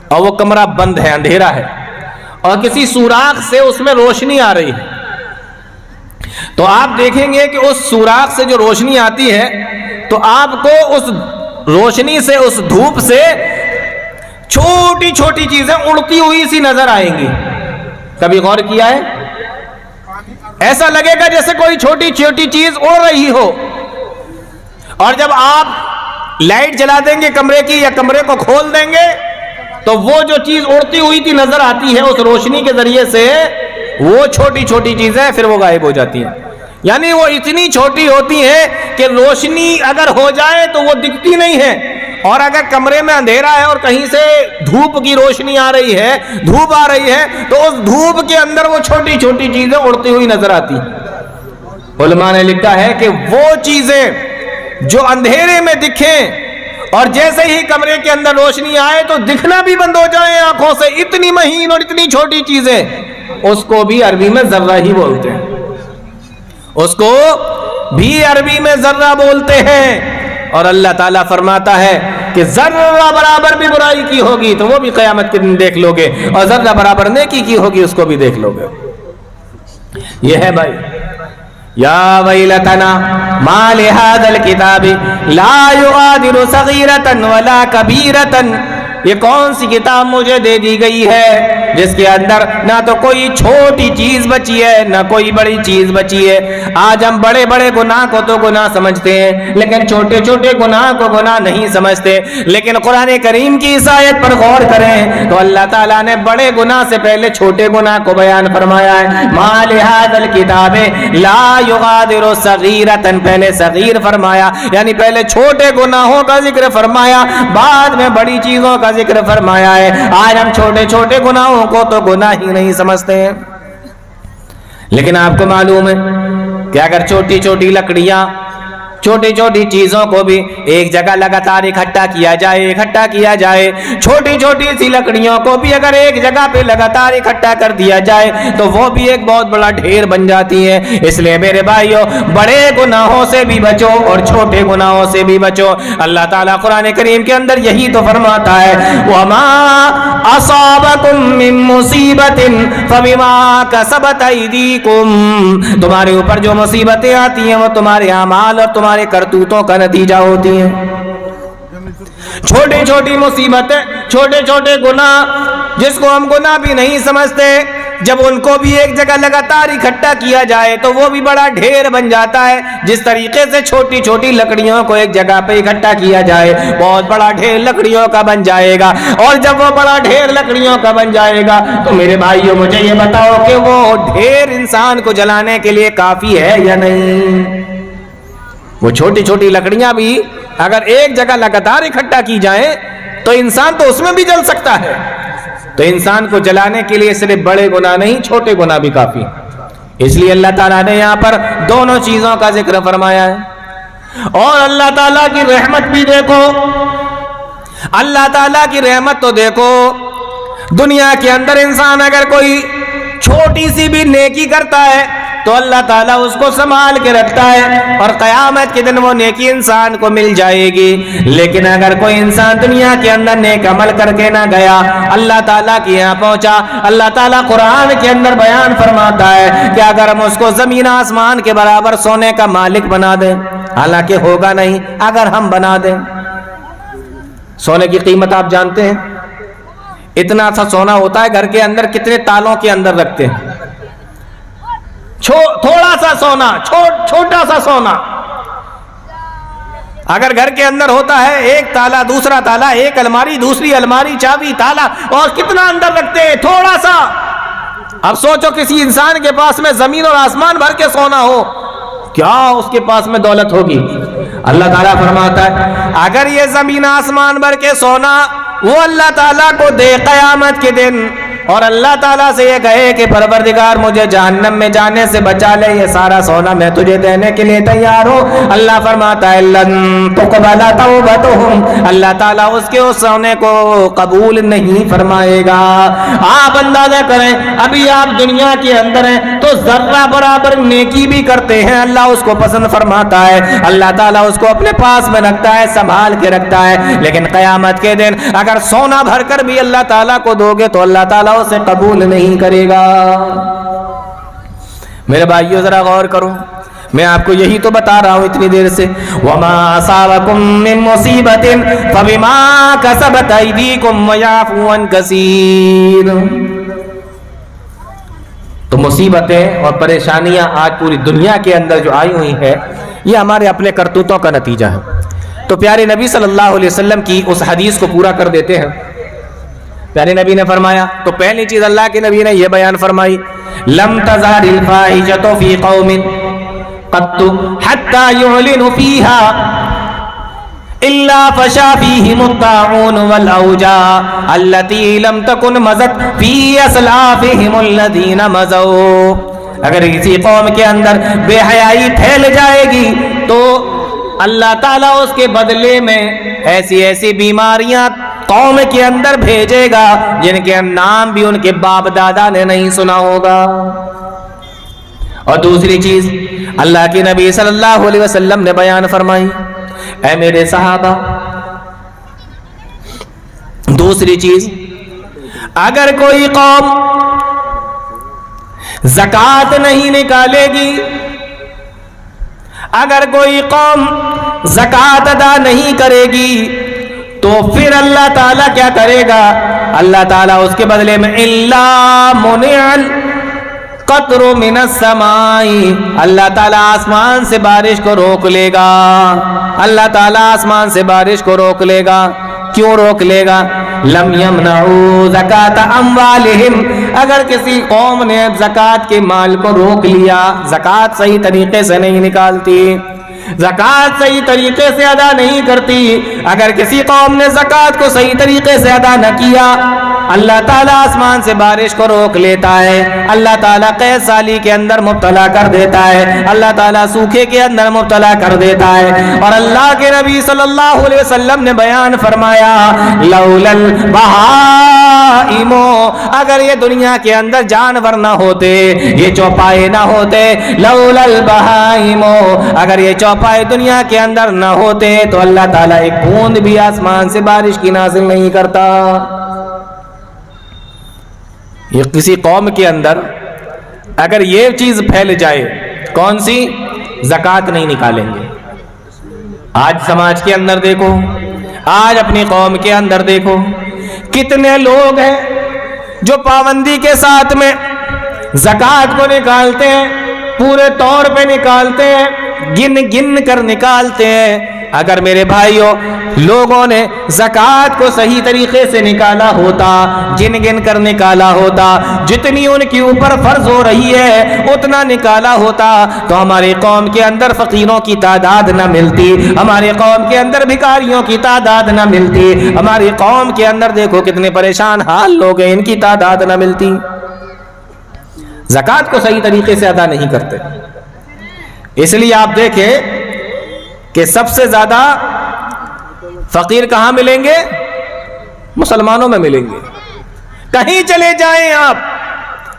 اور وہ کمرہ بند ہے، اندھیرا ہے، اور کسی سوراخ سے اس میں روشنی آ رہی ہے، تو آپ دیکھیں گے کہ اس سوراخ سے جو روشنی آتی ہے تو آپ کو اس روشنی سے, اس دھوپ سے چھوٹی چھوٹی چیزیں اڑتی ہوئی سی نظر آئیں گی. کبھی غور کیا ہے؟ ایسا لگے گا جیسے کوئی چھوٹی چھوٹی چیز اڑ رہی ہو. اور جب آپ لائٹ جلا دیں گے کمرے کی یا کمرے کو کھول دیں گے تو وہ جو چیز اڑتی ہوئی تھی نظر آتی ہے, اس روشنی کے ذریعے سے وہ چھوٹی چھوٹی چیزیں پھر وہ غائب ہو جاتی ہیں. یعنی وہ اتنی چھوٹی ہوتی ہیں کہ روشنی اگر ہو جائے تو وہ دکھتی نہیں ہے, اور اگر کمرے میں اندھیرا ہے اور کہیں سے دھوپ کی روشنی آ رہی ہے, دھوپ آ رہی ہے, تو اس دھوپ کے اندر وہ چھوٹی چھوٹی چیزیں اڑتی ہوئی نظر آتی ہیں. علماء نے لکھا ہے کہ وہ چیزیں جو اندھیرے میں دکھیں اور جیسے ہی کمرے کے اندر روشنی آئے تو دکھنا بھی بند ہو جائے آنکھوں سے, اتنی مہین اور اتنی چھوٹی چیزیں, اس کو بھی عربی میں ذرہ ہی بولتے ہیں. اس کو بھی عربی میں ذرہ بولتے ہیں. اور اللہ تعالیٰ فرماتا ہے کہ ذرہ برابر بھی برائی کی ہوگی تو وہ بھی قیامت کے دن دیکھ لو گے, اور ذرہ برابر نیکی کی ہوگی اس کو بھی دیکھ لو گے. یہ ہے بھائی. یا ویلتنا ما لہذا الکتاب لا یغادر صغیرۃ ولا کبیرۃ, یہ کون سی کتاب مجھے دے دی گئی ہے جس کے اندر نہ تو کوئی چھوٹی چیز بچی ہے نہ کوئی بڑی چیز بچی ہے. آج ہم بڑے بڑے گناہ کو تو گناہ سمجھتے ہیں لیکن چھوٹے چھوٹے گناہ کو گناہ نہیں سمجھتے. لیکن قرآن کریم کی اس آیت پر غور کریں تو اللہ تعالیٰ نے بڑے گناہ سے پہلے چھوٹے گناہ کو بیان فرمایا ہے. ما لہذا الکتاب لا یغادر صغیرۃ, پہلے صغیر فرمایا یعنی پہلے چھوٹے گناہوں کا ذکر فرمایا, بعد میں بڑی چیزوں کا ذکر فرمایا ہے. آج ہم چھوٹے چھوٹے گناہوں کو تو گناہ ہی نہیں سمجھتے ہیں. لیکن آپ کو معلوم ہے کہ اگر چھوٹی چھوٹی لکڑیاں, چھوٹی چھوٹی چیزوں کو بھی ایک جگہ لگاتار اکٹھا کیا جائے, چھوٹی چھوٹی سی لکڑیوں کو بھی اگر ایک جگہ پہ لگاتار اکٹھا کر دیا جائے تو وہ بھی ایک بہت بڑا ڈھیر بن جاتی ہے. اس لیے میرے بھائیوں, بڑے گناہوں سے بھی بچو اور چھوٹے گناہوں سے بھی بچو. اللہ تعالیٰ قرآن کریم کے اندر یہی تو فرماتا ہے وَمَا أَصَابَكُم مِّن مُّصِيبَةٍ فَبِمَا كَسَبَتْ أَيْدِيكُمْ, تمہارے اوپر جو مصیبتیں آتی ہیں وہ تمہارے اعمال اور تمہارے کرتوتوں کا نتیجہ ہوتی ہیں. چھوٹی چھوٹی مصیبتیں, چھوٹے چھوٹے گناہ جس کو ہم گناہ بھی نہیں سمجھتے, جب ان کو بھی ایک جگہ لگاتار اکٹھا کیا جائے تو وہ بھی بڑا ڈھیر بن جاتا ہے. جس طریقے سے چھوٹی چھوٹی لکڑیوں کو ایک جگہ پہ اکٹھا کیا جائے بہت بڑا ڈھیر لکڑیوں کا بن جائے گا, اور جب وہ بڑا ڈھیر لکڑیوں کا بن جائے گا تو میرے بھائیوں مجھے یہ بتاؤ کہ وہ ڈھیر انسان کو جلانے کے لیے کافی ہے یا نہیں؟ وہ چھوٹی چھوٹی لکڑیاں بھی اگر ایک جگہ لگاتار اکٹھا کی جائیں تو انسان تو اس میں بھی جل سکتا ہے. تو انسان کو جلانے کے لیے صرف بڑے گناہ نہیں, چھوٹے گناہ بھی کافی. اس لیے اللہ تعالیٰ نے یہاں پر دونوں چیزوں کا ذکر فرمایا ہے. اور اللہ تعالیٰ کی رحمت بھی دیکھو, اللہ تعالیٰ کی رحمت تو دیکھو. دنیا کے اندر انسان اگر کوئی چھوٹی سی بھی نیکی کرتا ہے تو اللہ تعالیٰ اس کو سنبھال کے رکھتا ہے اور قیامت کے دن وہ نیکی انسان کو مل جائے گی. لیکن اگر کوئی انسان دنیا کے اندر نیک عمل کر کے نہ گیا, اللہ تعالیٰ کے یہاں پہنچا, اللہ تعالیٰ قرآن کے اندر بیان فرماتا ہے کہ اگر ہم اس کو زمین آسمان کے برابر سونے کا مالک بنا دیں, حالانکہ ہوگا نہیں, اگر ہم بنا دیں. سونے کی قیمت آپ جانتے ہیں, اتنا سا سونا ہوتا ہے گھر کے اندر کتنے تالوں کے اندر رکھتے ہیں. تھوڑا سا سونا, چھوٹا سا سونا اگر گھر کے اندر ہوتا ہے, ایک تالا دوسرا تالا, ایک الماری دوسری الماری, چابی تالا, اور کتنا اندر رکھتے ہیں, تھوڑا سا. اب سوچو کسی انسان کے پاس میں زمین اور آسمان بھر کے سونا ہو, کیا اس کے پاس میں دولت ہوگی؟ اللہ تعالیٰ فرماتا ہے اگر یہ زمین آسمان بھر کے سونا وہ اللہ تعالیٰ کو دے قیامت کے دن, اور اللہ تعالیٰ سے یہ کہے کہ پروردگار مجھے جہنم میں جانے سے بچا لے, یہ سارا سونا میں تجھے دینے کے لیے تیار ہوں, اللہ فرماتا ہے لن تقبل توبتہم, اللہ تعالیٰ اس کے اس سونے کو قبول نہیں فرمائے گا. آپ اندازہ کریں, ابھی آپ دنیا کے اندر ہیں تو ذرہ برابر نیکی بھی کرتے ہیں, اللہ اس کو پسند فرماتا ہے, اللہ تعالیٰ اس کو اپنے پاس میں رکھتا ہے, سنبھال کے رکھتا ہے. لیکن قیامت کے دن اگر سونا بھر کر بھی اللہ تعالیٰ کو دو گے تو اللہ تعالیٰ اسے قبول نہیں کرے گا. میرے بھائیو ذرا غور کرو, میں آپ کو یہی تو بتا رہا ہوں اتنی دیر سے. وَمَا أَصَابَكُم مِّن مُّصِيبَةٍ فَبِمَا كَسَبَتْ أَيْدِيكُمْ وَيَعْفُو عَن كَثِيرٍ. تو مصیبتیں اور پریشانیاں آج پوری دنیا کے اندر جو آئی ہوئی ہیں یہ ہمارے اپنے کرتوتوں کا نتیجہ ہے. تو پیارے نبی صلی اللہ علیہ وسلم کی اس حدیث کو پورا کر دیتے ہیں. پیارے نبی نے فرمایا, تو پہلی چیز اللہ کے نبی نے یہ بیان فرمائی, لم تظہر الفاحشۃ فی قوم قط حتی یعلنوا فیہا الا فشا فیہم الطاعون والاوجاع التي لم تکن مضت فی اسلافہم الذین مضوا. اگر کسی قوم کے اندر بے حیائی پھیل جائے گی تو اللہ تعالیٰ اس کے بدلے میں ایسی ایسی بیماریاں قوم کے اندر بھیجے گا جن کے نام بھی ان کے باپ دادا نے نہیں سنا ہوگا. اور دوسری چیز اللہ کے نبی صلی اللہ علیہ وسلم نے بیان فرمائی, اے میرے صحابہ, دوسری چیز, اگر کوئی قوم زکوٰۃ نہیں نکالے گی, اگر کوئی قوم زکوٰۃ ادا نہیں کرے گی تو پھر اللہ تعالیٰ کیا کرے گا؟ اللہ تعالیٰ اس کے بدلے میں الا منع القطر من السماء, اللہ تعالیٰ آسمان سے بارش کو روک لے گا. اللہ تعالیٰ آسمان سے بارش کو روک لے گا. کیوں روک لے گا؟ لم یمنعوا زکاۃ اموالہم, اگر کسی قوم نے زکوٰۃ کے مال کو روک لیا, زکوٰۃ صحیح طریقے سے نہیں نکالتی, زکوٰۃ صحیح طریقے سے ادا نہیں کرتی, اگر کسی قوم نے زکوٰۃ کو صحیح طریقے سے ادا نہ کیا, اللہ تعالیٰ آسمان سے بارش کو روک لیتا ہے, اللہ تعالیٰ قحط سالی کے اندر مبتلا کر دیتا ہے, اللہ تعالیٰ سوکھے کے اندر مبتلا کر دیتا ہے. اور اللہ کے نبی صلی اللہ علیہ وسلم نے بیان فرمایا, لولا البہائم, اگر یہ دنیا کے اندر جانور نہ ہوتے, یہ چوپائے نہ ہوتے, لولا البہائم, اگر یہ چوپائے دنیا کے اندر نہ ہوتے تو اللہ تعالیٰ ایک بوند بھی آسمان سے بارش کی نازل نہیں کرتا. یہ کسی قوم کے اندر اگر یہ چیز پھیل جائے, کون سی؟ زکوٰۃ نہیں نکالیں گے. آج سماج کے اندر دیکھو, آج اپنی قوم کے اندر دیکھو, کتنے لوگ ہیں جو پابندی کے ساتھ میں زکوٰۃ کو نکالتے ہیں, پورے طور پہ نکالتے ہیں, گن گن کر نکالتے ہیں. اگر میرے بھائیوں لوگوں نے زکوٰۃ کو صحیح طریقے سے نکالا ہوتا, گن گن کر نکالا ہوتا, جتنی ان کے اوپر فرض ہو رہی ہے اتنا نکالا ہوتا, تو ہماری قوم کے اندر فقیروں کی تعداد نہ ملتی, ہماری قوم کے اندر بھکاریوں کی تعداد نہ ملتی, ہماری قوم کے اندر دیکھو کتنے پریشان حال لوگ ہیں, ان کی تعداد نہ ملتی. زکوٰۃ کو صحیح طریقے سے ادا نہیں کرتے. اس لیے آپ دیکھیں کہ سب سے زیادہ فقیر کہاں ملیں گے؟ مسلمانوں میں ملیں گے. کہیں چلے جائیں آپ,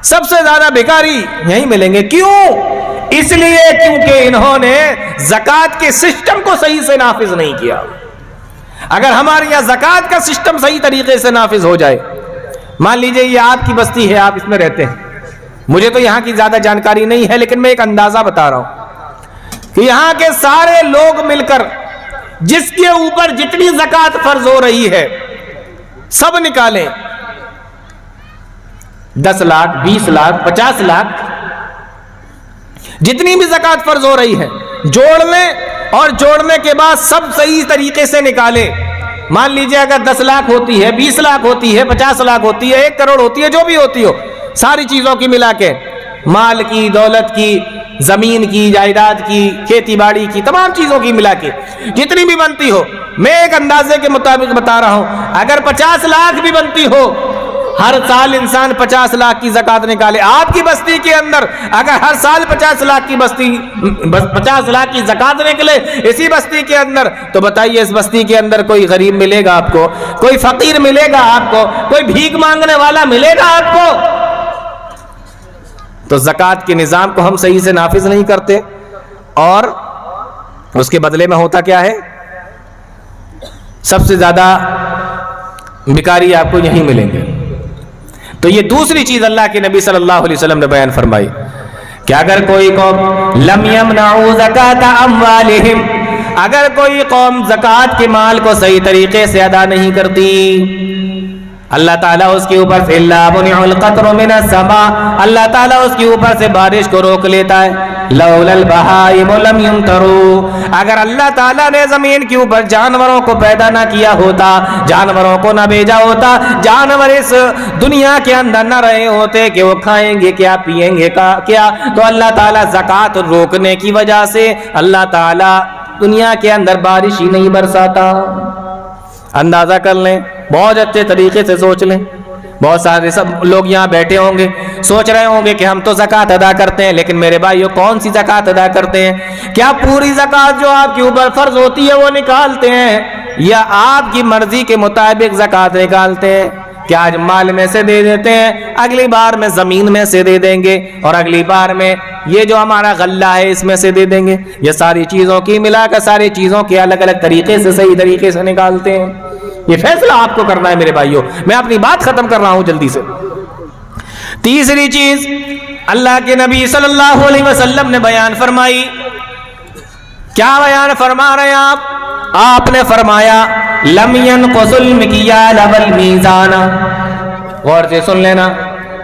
سب سے زیادہ بھکاری یہیں ملیں گے. کیوں؟ اس لیے کیونکہ انہوں نے زکوٰۃ کے سسٹم کو صحیح سے نافذ نہیں کیا. اگر ہمارے یہاں زکوٰۃ کا سسٹم صحیح طریقے سے نافذ ہو جائے, مان لیجئے یہ آپ کی بستی ہے, آپ اس میں رہتے ہیں, مجھے تو یہاں کی زیادہ جانکاری نہیں ہے, لیکن میں ایک اندازہ بتا رہا ہوں کہ یہاں کے سارے لوگ مل کر جس کے اوپر جتنی زکوٰۃ فرض ہو رہی ہے سب نکالیں, 10 لاکھ 20 لاکھ 50 لاکھ جتنی بھی زکوٰۃ فرض ہو رہی ہے جوڑ لیں, اور جوڑنے کے بعد سب صحیح طریقے سے نکالیں. مان لیجئے اگر 10 لاکھ ہوتی ہے, 20 لاکھ ہوتی ہے, 50 لاکھ ہوتی ہے, 1 کروڑ ہوتی ہے, جو بھی ہوتی ہو, ساری چیزوں کی ملا کے, مال کی, دولت کی, زمین کی, جائیداد کی, کھیتی باڑی کی, تمام چیزوں کی ملا کے جتنی بھی بنتی ہو, میں ایک اندازے کے مطابق بتا رہا ہوں, اگر 50 لاکھ بھی بنتی ہو, ہر سال انسان 50 لاکھ کی زکوٰۃ نکالے. آپ کی بستی کے اندر اگر ہر سال 50 لاکھ کی 50 لاکھ کی زکوٰۃ نکلے اسی بستی کے اندر, تو بتائیے اس بستی کے اندر کوئی غریب ملے گا آپ کو, کوئی فقیر ملے گا آپ کو, کوئی بھیک مانگنے والا ملے گا آپ کو؟ تو زکوٰۃ کے نظام کو ہم صحیح سے نافذ نہیں کرتے, اور اس کے بدلے میں ہوتا کیا ہے؟ سب سے زیادہ بھکاری آپ کو یہیں ملیں گے. تو یہ دوسری چیز اللہ کے نبی صلی اللہ علیہ وسلم نے بیان فرمائی. کہ اگر کوئی قوم لم یمنعوا زکات اموالہم، اگر کوئی قوم زکات کے مال کو صحیح طریقے سے ادا نہیں کرتی، اللہ تعالیٰ اس کے اوپر سے الا منع القطر من السماء، اللہ تعالیٰ اس کے اوپر سے بارش کو روک لیتا ہے. لولا البہائم لم یمطروا، اگر اللہ تعالیٰ نے زمین کے اوپر جانوروں کو پیدا نہ کیا ہوتا، جانوروں کو نہ بھیجا ہوتا، جانور اس دنیا کے اندر نہ رہے ہوتے کہ وہ کھائیں گے کیا، پیئیں گے کیا، تو اللہ تعالیٰ زکات روکنے کی وجہ سے اللہ تعالیٰ دنیا کے اندر بارش ہی نہیں برساتا. اندازہ کر لیں، بہت اچھے طریقے سے سوچ لیں. بہت سارے سب لوگ یہاں بیٹھے ہوں گے، سوچ رہے ہوں گے کہ ہم تو زکات ادا کرتے ہیں، لیکن میرے بھائیو کون سی زکات ادا کرتے ہیں؟ کیا پوری زکات جو آپ کے اوپر فرض ہوتی ہے وہ نکالتے ہیں، یا آپ کی مرضی کے مطابق زکات نکالتے ہیں؟ کیا آج مال میں سے دے دیتے ہیں، اگلی بار میں زمین میں سے دے دیں گے، اور اگلی بار میں یہ جو ہمارا غلہ ہے اس میں سے دے دیں گے؟ یہ ساری چیزوں کی ملا کر ساری چیزوں کے الگ الگ طریقے سے صحیح طریقے سے نکالتے ہیں. یہ فیصلہ آپ کو کرنا ہے میرے بھائیوں. میں اپنی بات ختم کر رہا ہوں جلدی سے. تیسری چیز اللہ کے نبی صلی اللہ علیہ وسلم نے بیان فرمائی. کیا بیان فرما رہے ہیں آپ نے فرمایا لم ينقص المكيال والميزان. غور سے سن لینا.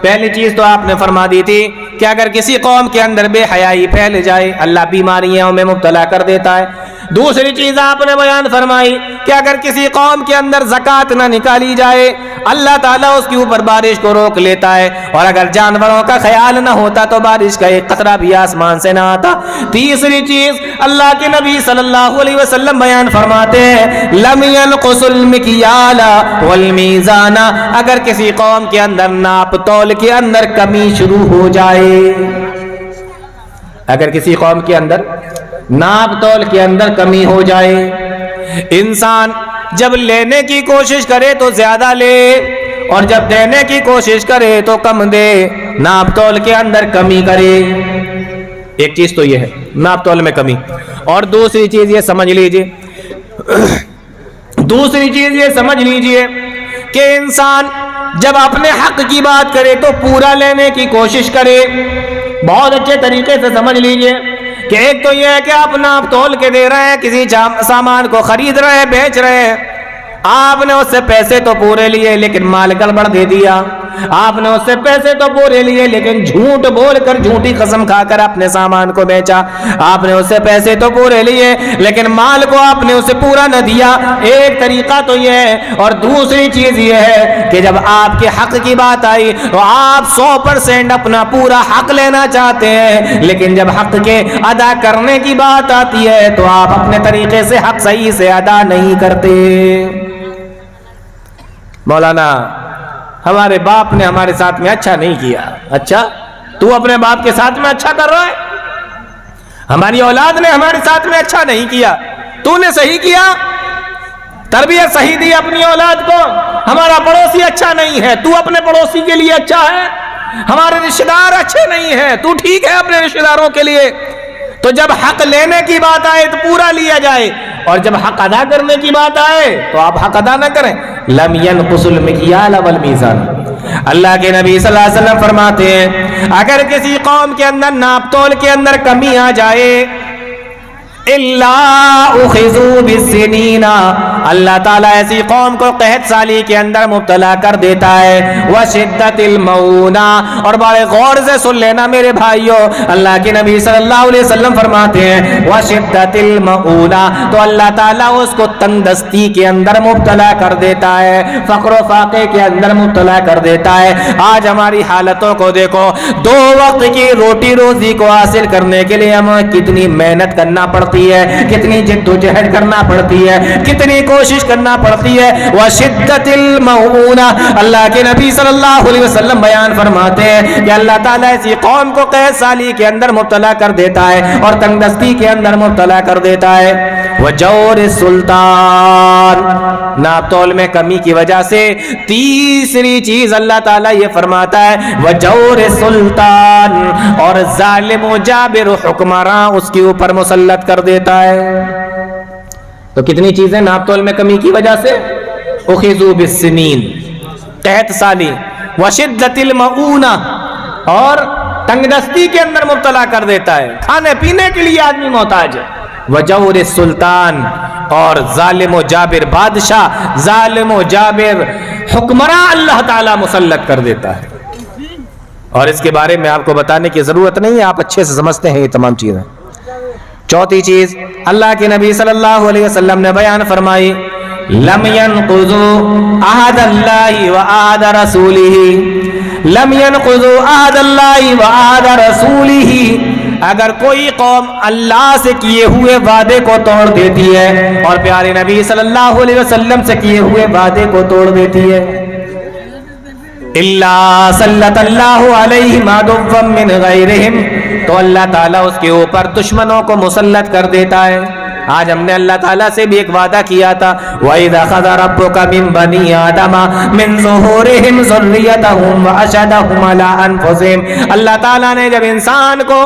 پہلی چیز تو آپ نے فرما دی تھی کہ اگر کسی قوم کے اندر بے حیائی پھیل جائے اللہ بیماریوں میں مبتلا کر دیتا ہے. دوسری چیز آپ نے بیان فرمائی کہ اگر کسی قوم کے اندر زکات نہ نکالی جائے اللہ تعالیٰ اس کے اوپر بارش کو روک لیتا ہے، اور اگر جانوروں کا خیال نہ ہوتا تو بارش کا ایک قطرہ بھی آسمان سے نہ آتا. تیسری چیز اللہ کے نبی صلی اللہ علیہ وسلم بیان فرماتے ہیں لم ينقص المكيال والميزان، اگر کسی قوم کے اندر ناپ تول کے اندر کمی شروع ہو جائے، اگر کسی قوم کے اندر ناپ تول کے اندر کمی ہو جائے، انسان جب لینے کی کوشش کرے تو زیادہ لے اور جب دینے کی کوشش کرے تو کم دے، ناپ تول کے اندر کمی کرے. ایک چیز تو یہ ہے ناپ تول میں کمی. اور دوسری چیز یہ سمجھ لیجئے کہ انسان جب اپنے حق کی بات کرے تو پورا لینے کی کوشش کرے. بہت اچھے طریقے سے سمجھ لیجئے کہ ایک تو یہ ہے کہ آپ ناپ تول کے دے رہے ہیں، کسی سامان کو خرید رہے ہیں، بیچ رہے ہیں، آپ نے اس سے پیسے تو پورے لیے لیکن مال گڑبڑ دے دیا. آپ نے اس سے پیسے تو پورے لیے لیکن جھوٹ بول کر جھوٹی قسم کھا کر اپنے سامان کو بیچا. آپ نے اس سے پیسے تو پورے لیے لیکن مال کو آپ نے اسے پورا نہ دیا. ایک طریقہ تو یہ ہے. اور دوسری چیز یہ ہے کہ جب آپ کے حق کی بات آئی تو آپ 100% اپنا پورا حق لینا چاہتے ہیں، لیکن جب حق کے ادا کرنے کی بات آتی ہے تو آپ اپنے طریقے سے حق صحیح سے ادا نہیں کرتے. مولانا ہمارے باپ نے ہمارے ساتھ میں اچھا نہیں کیا. اچھا تو اپنے باپ کے ساتھ میں اچھا کر رہا ہے؟ ہماری اولاد نے ہمارے ساتھ میں اچھا نہیں کیا، تو نے صحیح کیا، تربیت صحیح دی اپنی اولاد کو. ہمارا پڑوسی اچھا نہیں ہے، تو اپنے پڑوسی کے لیے اچھا ہے. ہمارے رشتہ دار اچھے نہیں ہیں، تو ٹھیک ہے اپنے رشتہ داروں کے لیے. تو جب حق لینے کی بات آئے تو پورا لیا جائے، اور جب حق ادا کرنے کی بات آئے تو آپ حق ادا نہ کریں. لم ينقص المكيال والميزان. اللہ کے نبی صلی اللہ علیہ وسلم فرماتے ہیں اگر کسی قوم کے اندر ناپ تول کے اندر کمی آ جائے الا اخذوا بالسنین، اللہ تعالیٰ ایسی قوم کو قحط سالی کے اندر مبتلا کر دیتا ہے. وشدت المعونہ، اور بڑے غور سے سن لینا میرے بھائیوں، اللہ کے نبی صلی اللہ علیہ وسلم فرماتے ہیں وشدت المعونہ، تو اللہ تعالیٰ اس کو تندرستی کے اندر مبتلا کر دیتا ہے، فقر و فاقے کے اندر مبتلا کر دیتا ہے. آج ہماری حالتوں کو دیکھو، 2 وقت کی روٹی روزی کو حاصل کرنے کے لیے ہمیں کتنی محنت کرنا پڑتی ہے، کتنی جد و جہد کرنا پڑتی ہے، کتنی کوشش کرنا پڑتی ہے. وشدت المعونہ، اللہ کے نبی صلی اللہ علیہ وسلم بیان فرماتے ہیں کہ اللہ تعالیٰ ایسی قوم کو قحط سالی کے اندر مبتلا کر دیتا ہے اور تنگدستی کے اندر مبتلا کر دیتا ہے. وجور السلطان، ناپ تول میں کمی کی وجہ سے تیسری چیز اللہ تعالیٰ یہ فرماتا ہے وجور السلطان، اور ظالم و جابر حکمراں اس کے اوپر مسلط کر دیتا ہے. تو کتنی چیزیں ناپ تول میں کمی کی وجہ سے؟ اخذوا بالسنین، قحط سالی، وشدت المعونہ، اور تنگ دستی کے اندر مبتلا کر دیتا ہے، کھانے پینے کے لیے آدمی محتاج ہے۔ وجور سلطان، اور ظالم و جابر بادشاہ، ظالم و جابر حکمراں اللہ تعالیٰ مسلط کر دیتا ہے۔ اور اس کے بارے میں آپ کو بتانے کی ضرورت نہیں ہے، آپ اچھے سے سمجھتے ہیں یہ تمام چیزیں۔ چوتھی چیز اللہ کے نبی صلی اللہ علیہ وسلم نے بیان فرمائی، لم ينقضوا عہد اللہ وعہد رسولہ، لم ينقضوا عہد اللہ وعہد رسولہ، اگر کوئی قوم اللہ سے کیے ہوئے وعدے کو توڑ دیتی ہے اور پیارے نبی صلی اللہ علیہ وسلم سے کیے ہوئے وعدے کو توڑ دیتی ہے، الا سلط اللہ علیہم عدوا من غیرہم، تو اللہ تعالیٰ اس کے اوپر دشمنوں کو مسلط کر دیتا ہے۔ آج ہم نے اللہ تعالیٰ سے بھی ایک وعدہ کیا تھا، وَإِذْ أَخَذَ رَبُّكَ مِن بَنِي آدَمَ مِن ظُهُورِهِمْ ذُرِّيَّتَهُمْ وَأَشْهَدَهُمْ عَلَىٰ أَنفُسِهِمْ، اللہ تعالیٰ نے جب انسان کو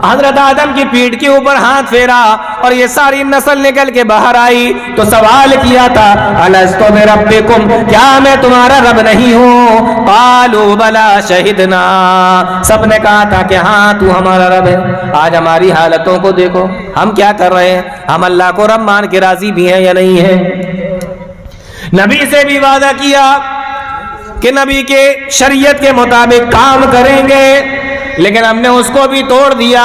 حضرت آدم کی پیٹھ کے اوپر ہاتھ پھیرا اور یہ ساری نسل نکل کے باہر آئی تو سوال کیا تھا، الستُ بربکم، کیا میں تمہارا رب نہیں ہوں؟ قالوا بلا شہدنا، سب نے کہا تھا کہ ہاں تو ہمارا رب ہے۔ آج ہماری حالتوں کو دیکھو، ہم کیا کر رہے ہیں؟ ہم اللہ کو رب مان کے راضی بھی ہیں یا نہیں ہیں؟ نبی سے بھی وعدہ کیا کہ نبی کے شریعت کے مطابق کام کریں گے، لیکن ہم نے اس کو بھی توڑ دیا،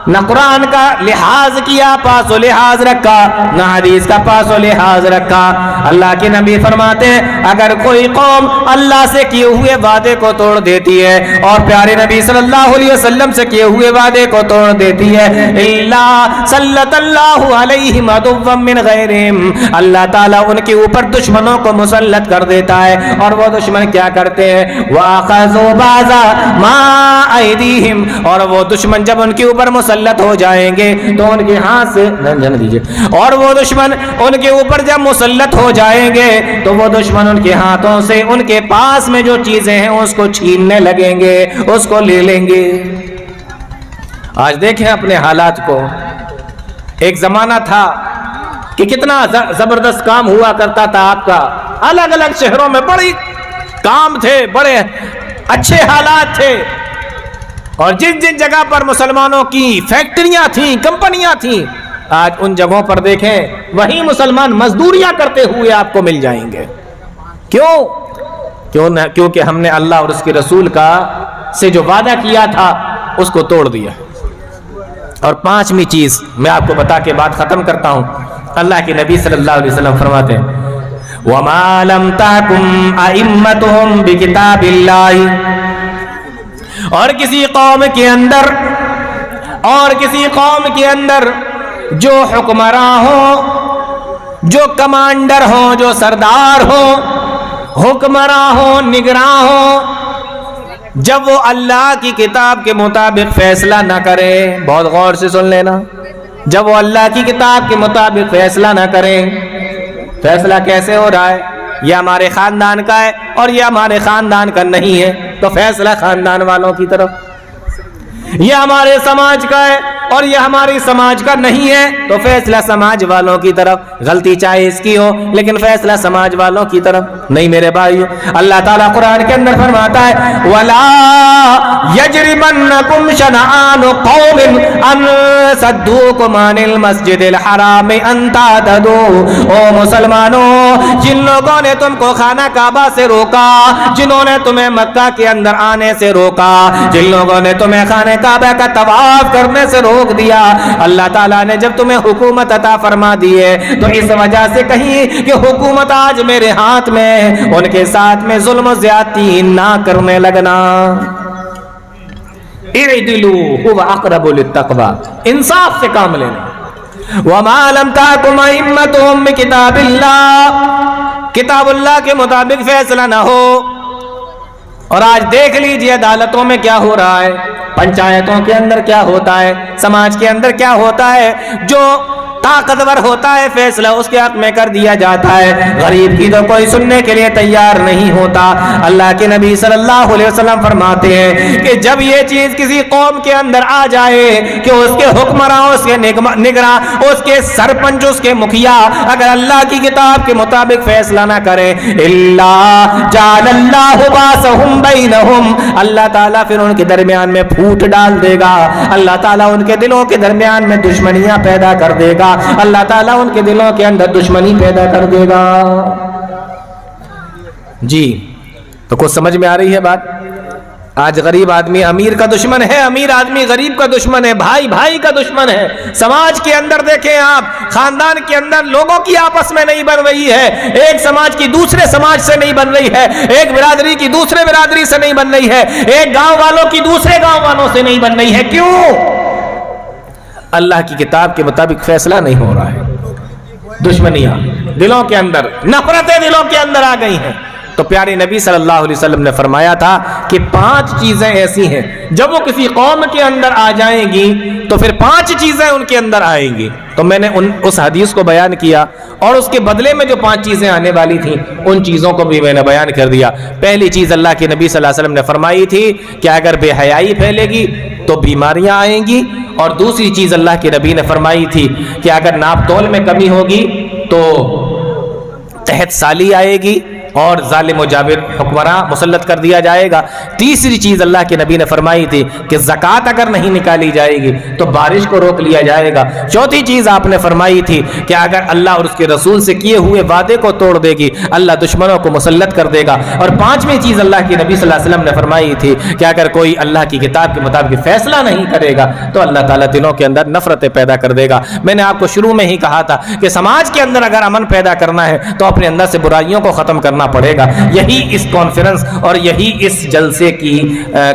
نہ قرآن کا لحاظ کیا، پاس و لحاظ رکھا، نہ حدیث کا پاس و لحاظ رکھا۔ اللہ کے نبی فرماتے ہیں اگر کوئی قوم اللہ سے کیے ہوئے وعدے کو توڑ دیتی ہے اور پیارے نبی صلی اللہ علیہ وسلم سے کیے ہوئے وعدے کو توڑ دیتی ہے، الا سلط اللہ علیہم عدوا من غیرہم، اللہ تعالیٰ ان کے اوپر دشمنوں کو مسلط کر دیتا ہے۔ اور وہ دشمن کیا کرتے ہیں؟ وَأَخَذُوا بَعْضَ مَا أَيْدِيهِمْ، اور وہ دشمن جب ان کے اوپر مسلط ہو جائیں گے تو ان کے ہاتھ سے اور وہ دشمن ان کے اوپر جب مسلط ہو جائیں گے تو وہ دشمن ان کے ہاتھوں سے ان کے پاس میں جو چیزیں ہیں اس کو چھیننے لگیں گے، اس کو لے لیں گے۔ آج دیکھیں اپنے حالات کو، ایک زمانہ تھا کہ کتنا زبردست کام ہوا کرتا تھا آپ کا، الگ الگ شہروں میں بڑے کام تھے، بڑے اچھے حالات تھے، اور جن جن جگہ پر مسلمانوں کی فیکٹریاں تھیں، کمپنیاں تھیں، آج ان جگہوں پر دیکھیں وہی مسلمان مزدوریاں کرتے ہوئے آپ کو مل جائیں گے۔ کیونکہ ہم نے اللہ اور اس کے رسول کا سے جو وعدہ کیا تھا اس کو توڑ دیا۔ اور پانچویں چیز میں آپ کو بتا کے بات ختم کرتا ہوں، اللہ کے نبی صلی اللہ علیہ وسلم فرماتے ہیں وَمَا لَمْ تَحْكُمْ أَئِمَّتُهُمْ بِكِتَابِ اللَّهِ، اور کسی قوم کے اندر جو حکمراں ہوں، جو کمانڈر ہوں، جو سردار ہوں، حکمراں ہوں، نگراں ہوں، جب وہ اللہ کی کتاب کے مطابق فیصلہ نہ کریں، بہت غور سے سن لینا، جب وہ اللہ کی کتاب کے مطابق فیصلہ نہ کریں، فیصلہ کیسے ہو رہا ہے؟ یہ ہمارے خاندان کا ہے اور یہ ہمارے خاندان کا نہیں ہے تو فیصلہ خاندان والوں کی طرف، یہ ہمارے سماج کا ہے اور یہ ہماری سماج کا نہیں ہے تو فیصلہ سماج والوں کی طرف، غلطی چاہے اس کی ہو لیکن فیصلہ سماج والوں کی طرف نہیں۔ میرے بھائیو، اللہ تعالیٰ قرآن کے اندر فرماتا ہے وَلَا يَجْرِمَنَّكُمْ شَنَآنُ قَوْمٍ أَن صَدُّوكُمْ عَنِ الْمَسْجِدِ الْحَرَامِ أَن تَعْتَدُوا، او مسلمانوں، جن لوگوں نے تم کو خانہ کعبہ سے روکا، جنہوں نے تمہیں مکہ کے اندر آنے سے روکا، جن لوگوں نے تمہیں خانہ کعبہ کا طواف کرنے سے روک دیا، اللہ تعالیٰ نے جب تمہیں حکومت عطا فرما دی ہے تو اس وجہ سے کہیں کہ حکومت آج میرے ہاتھ میں، ان کے ساتھ میں ظلم و زیادتی نہ کرنے لگنا۔ اعدلوا هو اقرب للتقوی، انصاف سے کام لینا۔ وما لم تحکم ائمتهم بکتاب اللہ، کتاب اللہ کے مطابق فیصلہ نہ ہو۔ اور آج دیکھ لیجئے عدالتوں میں کیا ہو رہا ہے، پنچایتوں کے اندر کیا ہوتا ہے، سماج کے اندر کیا ہوتا ہے، جو طاقتور ہوتا ہے فیصلہ اس کے حق میں کر دیا جاتا ہے، غریب کی تو کوئی سننے کے لیے تیار نہیں ہوتا۔ اللہ کے نبی صلی اللہ علیہ وسلم فرماتے ہیں کہ جب یہ چیز کسی قوم کے اندر آ جائے کہ اس کے حکمراں، اس کے نگراں، اس کے سرپنچ، اس کے مکھیا اگر اللہ کی کتاب کے مطابق فیصلہ نہ کریں، اللہ جعل اللہ باسہم بینہم، اللہ تعالیٰ پھر ان کے درمیان میں پھوٹ ڈال دے گا، اللہ تعالیٰ ان کے دلوں کے درمیان میں دشمنیاں پیدا کر دے گا، اللہ تعالیٰ ان کے دلوں کے اندر دشمنی پیدا کر دے گا۔ جی تو کچھ سمجھ میں آ رہی ہے بات؟ آج غریب آدمی امیر کا دشمن ہے، امیر آدمی غریب کا دشمن ہے، بھائی بھائی کا دشمن ہے۔ سماج کے اندر دیکھیں آپ، خاندان کے اندر لوگوں کی آپس میں نہیں بن رہی ہے، ایک سماج کی دوسرے سماج سے نہیں بن رہی ہے، ایک برادری کی دوسرے برادری سے نہیں بن رہی ہے، ایک گاؤں والوں کی دوسرے گاؤں والوں سے نہیں بن رہی ہے۔ کیوں؟ اللہ کی کتاب کے مطابق فیصلہ نہیں ہو رہا ہے، دشمنیاں دلوں کے اندر، نفرتیں دلوں کے اندر آ گئی ہیں۔ تو پیارے نبی صلی اللہ علیہ وسلم نے فرمایا تھا کہ 5 چیزیں ایسی ہیں جب وہ کسی قوم کے اندر آ جائیں گی تو پھر 5 چیزیں ان کے اندر آئیں گی۔ تو میں نے اس حدیث کو بیان کیا اور اس کے بدلے میں جو 5 چیزیں آنے والی تھیں ان چیزوں کو بھی میں نے بیان کر دیا۔ پہلی چیز اللہ کے نبی صلی اللہ علیہ وسلم نے فرمائی تھی کہ اگر بے حیائی پھیلے گی تو بیماریاں آئیں گی، اور دوسری چیز اللہ کے نبی نے فرمائی تھی کہ اگر ناپ تول میں کمی ہوگی تو تحت سالی آئے گی اور ظالم و جابر حکمراں مسلط کر دیا جائے گا۔ تیسری چیز اللہ کے نبی نے فرمائی تھی کہ زکوٰۃ اگر نہیں نکالی جائے گی تو بارش کو روک لیا جائے گا۔ چوتھی چیز آپ نے فرمائی تھی کہ اگر اللہ اور اس کے رسول سے کیے ہوئے وعدے کو توڑ دے گی اللہ دشمنوں کو مسلط کر دے گا۔ اور 5ویں چیز اللہ کے نبی صلی اللہ علیہ وسلم نے فرمائی تھی کہ اگر کوئی اللہ کی کتاب کے مطابق فیصلہ نہیں کرے گا تو اللہ تعالیٰ دلوں کے اندر نفرتیں پیدا کر دے گا۔ میں نے آپ کو شروع میں ہی کہا تھا کہ سماج کے اندر اگر امن پیدا کرنا ہے تو اپنے اندر سے برائیوں کو ختم کرنا پڑے گا۔ یہی اس کانفرنس اور یہی اس جلسے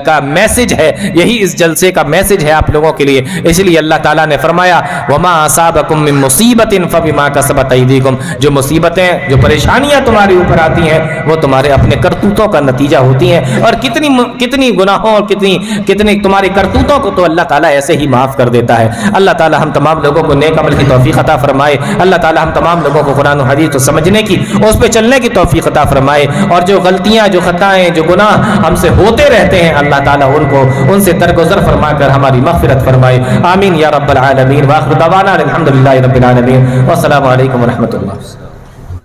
کا میسج ہے، یہی اس جلسے کا میسج ہے آپ لوگوں کے لیے۔ اس لیے اللہ تعالیٰ نے فرمایا وما اصابکم من مصیبت فبما کسبت ایدیکم، جو مصیبتیں، جو پریشانیاں تمہارے اوپر آتی ہیں وہ تمہارے اپنے کرتوتوں کا نتیجہ ہوتی ہیں، اور کتنی گناہوں اور کتنی تمہاری کرتوتوں کو تو اللہ تعالیٰ ایسے ہی معاف کر دیتا ہے۔ اللہ تعالیٰ ہم تمام لوگوں کو نیک عمل کی توفیق عطا فرمائے، اللہ تعالیٰ ہم تمام لوگوں کو قرآن و حدیث کو سمجھنے کی، اس پہ چلنے کی توفیق عطا فرمائے، اور جو غلطیاں، جو خطائیں، جو گناہ ہم سے ہوتے رہتے ہیں اللہ تعالیٰ ان سے درگزر فرما کر ہماری مغفرت فرمائے۔ آمین یا رب العالمین۔ وآخر دعوانا الحمدللہ رب العالمین، والسلام علیکم ورحمۃ اللہ۔